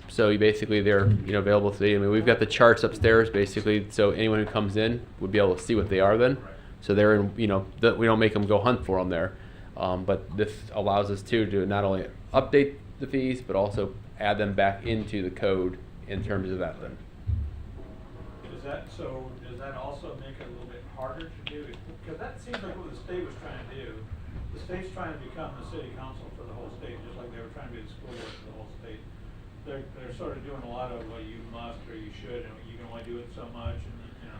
So they're available to see. I mean, we've got the charts upstairs basically, so anyone who comes in would be able to see what they are then. So they're in, we don't make them go hunt for them there, but this allows us to not only update the fees but also add them back into the code in terms of that then. Does that also make it a little bit harder to do? Because that seems like what the state was trying to do. The state's trying to become the city council for the whole state, just like they were trying to be the school board for the whole state. They're sort of doing a lot of, well, you must or you should, and you can only do it so much, and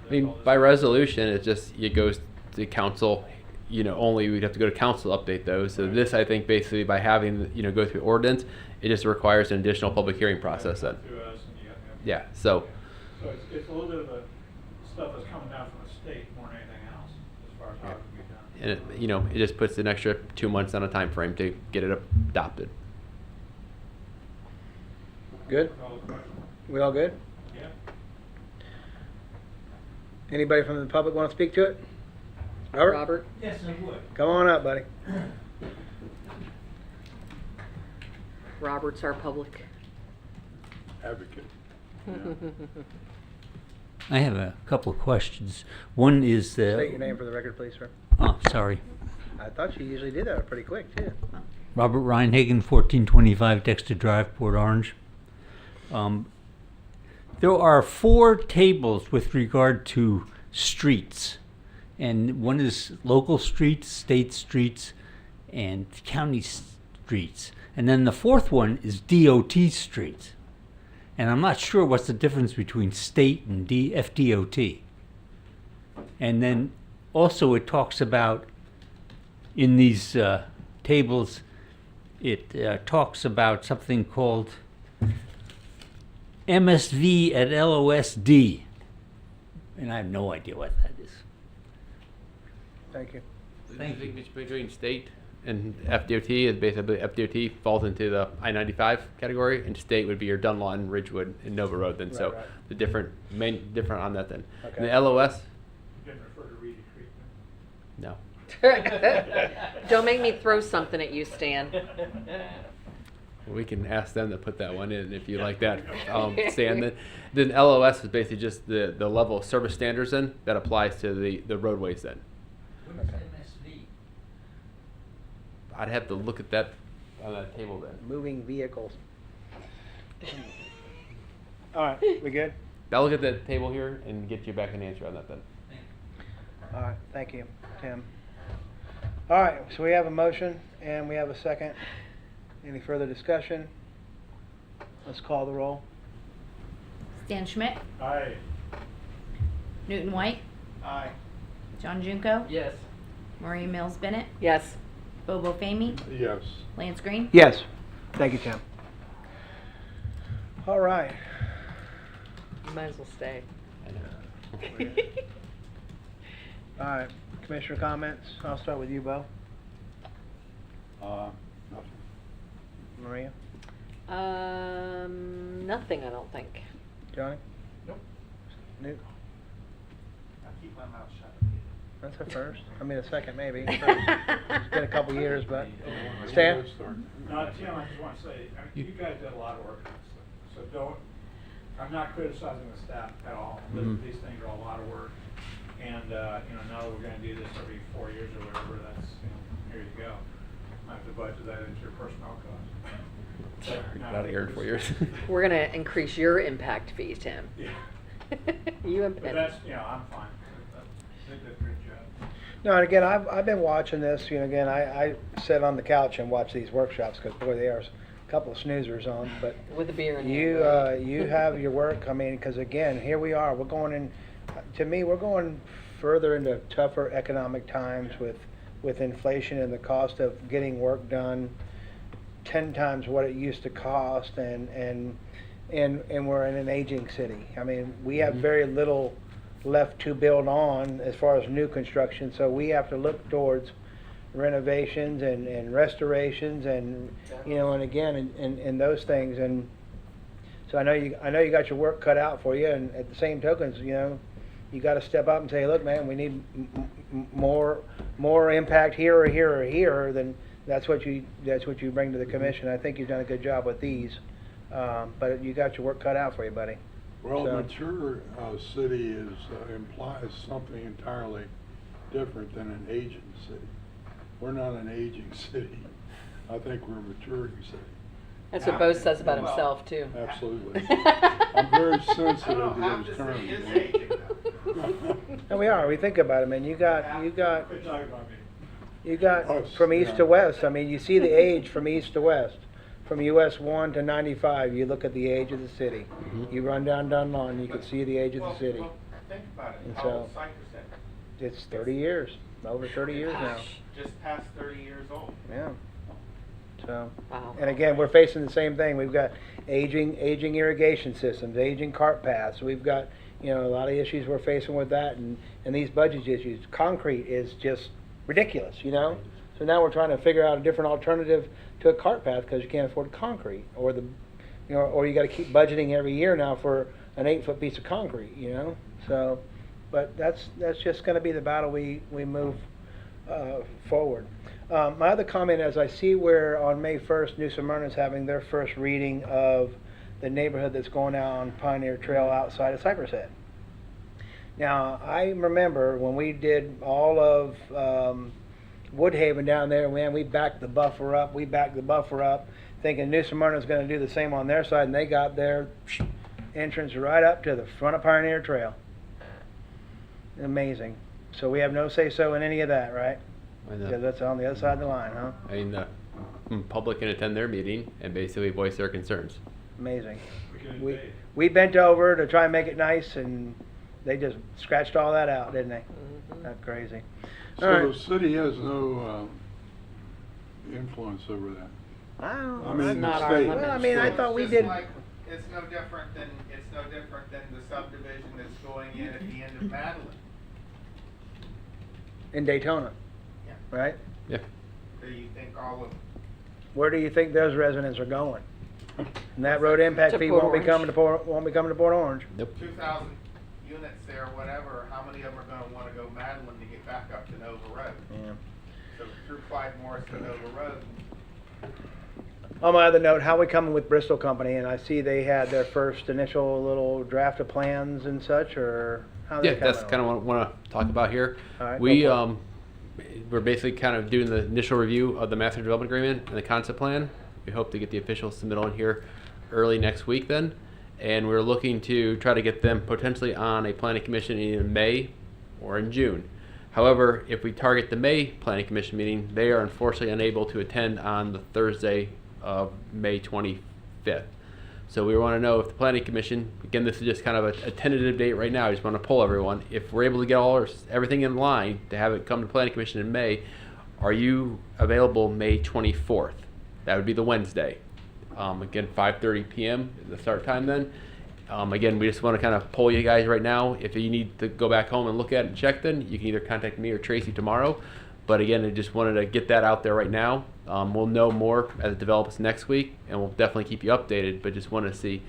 I mean, all this by stuff. resolution, it goes to council. Only we'd have to go to council to update those. So this, I think, basically by having go through ordinance, it just requires an additional public hearing process then. Through us, and you got. Yeah. So. So it's a little bit of the stuff that's coming down from the state more than anything else, as far as how it can be done. And it just puts an extra 2 months on a time frame to get it adopted. Good? Call the question. We all good? Yeah. Anybody from the public want to speak to it? Robert? Yes, I would. Come on up, buddy. Robert's our public. Advocate. I have a couple of questions. One is State your name for the record, please, sir. Oh, sorry. I thought you usually did that pretty quick, too. Robert Reinhagen, 1425 Dexter Drive, Port Orange. There are 4 tables with regard to streets, and one is local streets, state streets, and county streets. And then the 4th one is DOT streets. And I'm not sure what's the difference between state and FDOT. And then also it talks about, in these tables, it talks about something called MSV at LOSD. And I have no idea what that is. Thank you. The difference between state and FDOT is basically FDOT falls into the I-95 category, and state would be your Dunlawton, Ridgewood, and Nova Road. Then so Right. the different on that then. Okay. And the LOS, You didn't refer to Reedy Creek. no. Don't make me throw something at you, Stan. We can ask them to put that one in if you like that, Stan. Then LOS is basically just the level of service standards then that applies to the roadways then. What is MSV? I'd have to look at that on that table then. Moving vehicles. All right, we good? I'll look at that table here and get you back an answer on that then. All right, thank you, Tim. All right, so we have a motion and we have a second. Any further discussion? Let's call the roll. Stan Schmidt, Aye. Newton White, Aye. John Junko, Yes. Maria Mills Bennett, Yes. Bobo Famey, Yes. Lance Green. Yes. Thank you, Tim. All right. You might as well stay. All right, Commissioner comments. I'll start with you, Bo. Nothing. Maria? Nothing, I don't think. Johnny? Nope. Newt? I keep my mouth shut. That's a first. I mean, a second maybe. First. It's been a couple years, but. Stan? No, Tim, I just want to say, I mean, you guys did a lot of work on this, so don't, I'm not criticizing the staff at all. These things are a lot of work. And, now that we're gonna do this every 4 years or whatever, that's, here you go. I have to budget that into your personnel costs. Not here in 4 years. We're gonna increase your impact fees, Tim. Yeah. You and But Penny. that's, I'm fine. They did a great job. No, and again, I've been watching this, again, I sit on the couch and watch these workshops, because boy, they are a couple of snoozers on, but With a beer in you, hand, right? you have your work, I mean, because again, here we are, we're going in, to me, we're going further into tougher economic times with inflation and the cost of getting work done 10 times what it used to cost, and we're in an aging city. I mean, we have very little left to build on as far as new construction, so we have to look towards renovations and restorations and, and again, and those things. And so I know you got your work cut out for you, and at the same tokens, you got to step up and say, look, man, we need more impact here or here or here. Then that's what you bring to the commission. I think you've done a good job with these, but you got your work cut out for you, buddy. Well, So- a mature city implies something entirely different than an aging city. We're not an aging city. I think we're a maturing city. That's what Bo says about himself, too. Absolutely. I'm very sensitive No, to I'm those just saying terms. his aging though. And we are. We think about it, man. You got Quit talking about me. Us, from east yeah. to west. I mean, you see the age from east to west. From US 1 to 95, you look at the age of the city. You run down Dunlawn, you can see the age of the city. Well, think about it. And How so- old Cypress Center? It's 30 years, over 30 years now. Just past 30 years old. Yeah. So, Wow. and again, we're facing the same thing. We've got aging irrigation systems, aging cart paths. We've got, a lot of issues we're facing with that, and these budget issues. Concrete is just ridiculous, So now we're trying to figure out a different alternative to a cart path because you can't afford concrete, or or you got to keep budgeting every year now for an 8-foot piece of concrete, So, but that's just going to be the battle we move forward. My other comment is I see where on May 1st, New Smyrna is having their first reading of the neighborhood that's going out on Pioneer Trail outside of Cypress Head. Now, I remember when we did all of Woodhaven down there, man, we backed the buffer up. thinking New Smyrna's gonna do the same on their side, and they got their entrance right up to the front of Pioneer Trail. Amazing. So we have no say-so in any of that, right? And, Because that's on the other side of the line, huh? I mean, the public can attend their meeting and basically voice their concerns. Amazing. We can We, invade. we bent over to try and make it nice, and they just scratched all that out, didn't they? That's crazy. All So right. the city has no influence over that. I don't- I mean, It's the not our state. limit. Well, I mean, I Well, thought it's we just did. like- It's no different than the subdivision that's going in at the end of Madeline. In Daytona, Yeah. right? Yeah. Do you think all of, Where do you think those residents are going? And that road impact To fee Port won't be Orange. coming to Port Orange. Nope. 2,000 units there, whatever, how many of them are gonna wanna go Madeline to get back up to Nova Road? Yeah. So through Clyde Morris to Nova Road, On my other note, how we coming with Bristol Company? And I see they had their first initial little draft of plans and such, or how they Yeah, coming? that's kind of what I want to talk about here. All right, We, go we're basically kind of doing the initial review of the master development agreement and the concept plan. We hope to get the official submittal in here early next week then. And we're looking to try to get them potentially on a planning commission in May or in June. However, if we target the May planning commission meeting, they are unfortunately unable to attend on the Thursday of May 25th. So we want to know if the planning commission, again, this is just kind of a tentative date right now. I just want to poll everyone. If we're able to get everything in line to have it come to planning commission in May, are you available May 24th? That would be the Wednesday. Again, 5:30 p.m. is the start time then. Again, we just want to kind of poll you guys right now. If you need to go back home and look at it and check, then you can either contact me or Tracy tomorrow. But again, I just wanted to get that out there right now. We'll know more as it develops next week, and we'll definitely keep you updated. But just want to see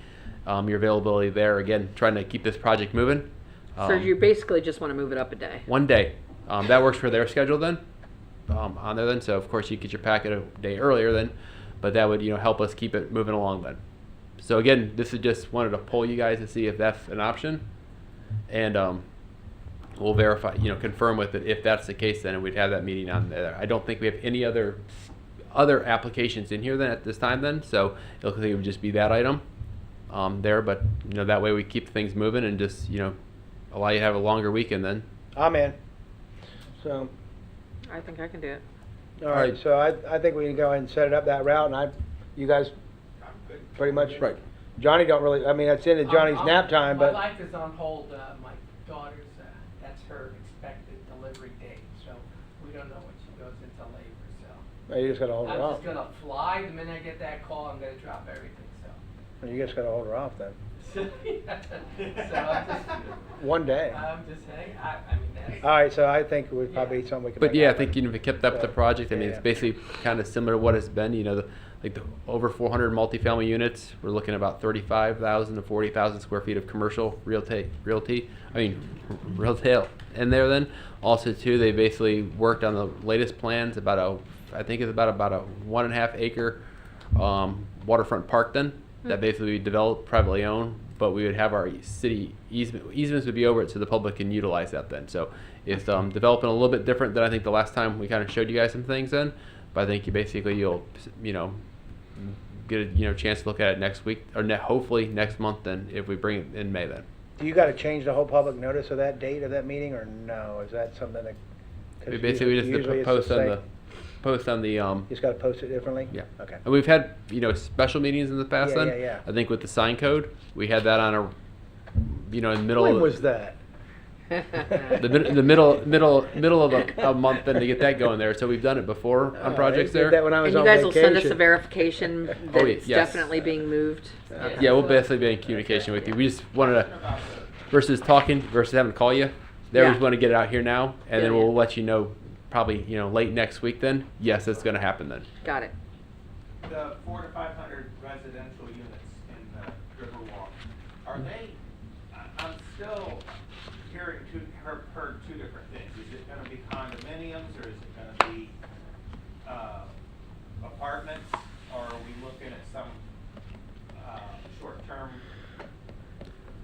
your availability there. Again, trying to keep this project moving. So you basically just want to move it up a day. One day. That works for their schedule then, on there then. So of course you get your packet a day earlier then, but that would help us keep it moving along then. So again, this is just wanted to poll you guys to see if that's an option, and we'll verify, confirm with it if that's the case. Then we'd have that meeting on there. I don't think we have any other applications in here then at this time then, so it would just be that item there. But that way we keep things moving and just allow you to have a longer weekend then. I'm in. So, I think I can do it. all right. So I think we can go ahead and set it up that route, and you guys I'm good. pretty much. Right. Johnny don't really. I mean, it's into Johnny's nap time, My but life is on hold. My daughter's, that's her expected delivery date, so we don't know when she goes into labor, so. you just gotta hold her I'm off. just gonna fly, the minute I get that call, I'm gonna drop everything, so. You just gotta hold her off then. So I'm just, One day. I'm just saying, I mean, that's. All right. So I think we probably something we can. But make yeah, I happen. think if we kept up the So, project, I mean, yeah. it's basically kind of similar to what it's been. The over 400 multifamily units. We're looking at about 35,000 to 40,000 square feet of commercial retail in there. Then also too, they basically worked on the latest plans about I think it's about a 1.5 acre waterfront park then that basically we developed privately owned, but we would have our city easements would be over it so the public can utilize that then. So it's developing a little bit different than I think the last time we kind of showed you guys some things then. But I think you'll get a chance to look at it next week or hopefully next month then if we bring it in May then. Do you got to change the whole public notice of that date of that meeting, or no? Is that something that? 'Cause We usually just it's post on the You just got to post it differently. Yeah. Okay. And we've had special meetings in the past. Yeah, then yeah. I think with the sign code, we had that on in the middle. When of was that? the middle of a month then to get that going there. So we've done it before on projects I did there. that when I was And you on guys will send us a vacation. verification that Oh, yeah, it's yes. definitely being moved. Yeah, we'll basically be in communication with you. We just wanted to versus having to call you. There, we Yeah. just want to get it out here now, and then Yeah. we'll let you know probably late next week. Then yes, it's going to happen then. Got it. The 400 to 500 residential units in the Riverwalk, are they, I'm still heard two different things. Is it gonna be condominiums, or is it gonna be, apartments? Or are we looking at some, short-term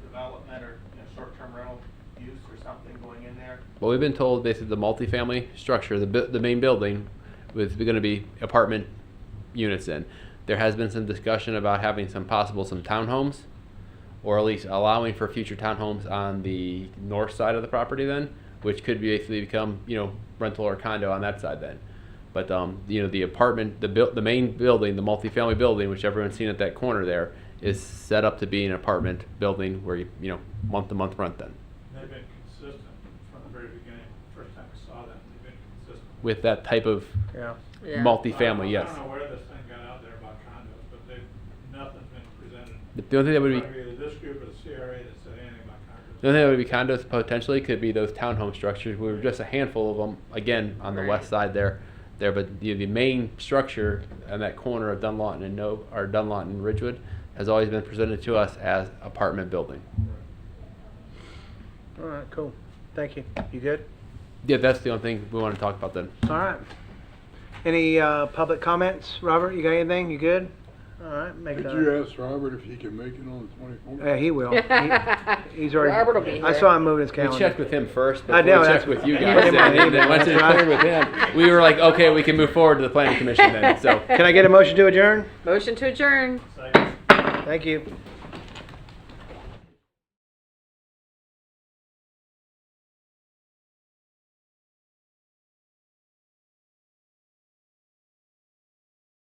development or, short-term rental use or something going in there? Well, we've been told basically the multifamily structure, the main building, was going to be apartment units in. There has been some discussion about having some townhomes, or at least allowing for future townhomes on the north side of the property then, which could basically become, rental or condo on that side then. But, the apartment, the main building, the multifamily building, which everyone's seen at that corner there, is set up to be an apartment building where month to month rent then. They've been consistent from the very beginning. First time I saw them, they've been consistent. With that type of Yeah. Yeah. multifamily, yes. I don't know where this thing got out there about condos, but nothing's been presented. The only thing that would be, Either this group or the CRA that said anything about condos. the only thing that would be condos potentially could be those townhome structures. We were just a handful of them, again, on the Right. west side there. But the main structure on that corner of Dunlawton and Ridgewood has always been presented to us as apartment building. All right, cool. Thank you. You good? Yeah, that's the only thing we want to talk about then. All right. Any public comments? Robert, you got anything? You good? All right, make Did that. you ask Robert if he can make it on the 24th? Yeah, he will. He's already. Robert will be I here. saw him moving his We calendar. checked with him first I before know, we that's- checked with you Put guys. him on And then once email, it's that's cleared with him, we were like, okay, we can move forward to the planning commission then. So Can I get a motion to adjourn? Motion to adjourn. Second. Thank you.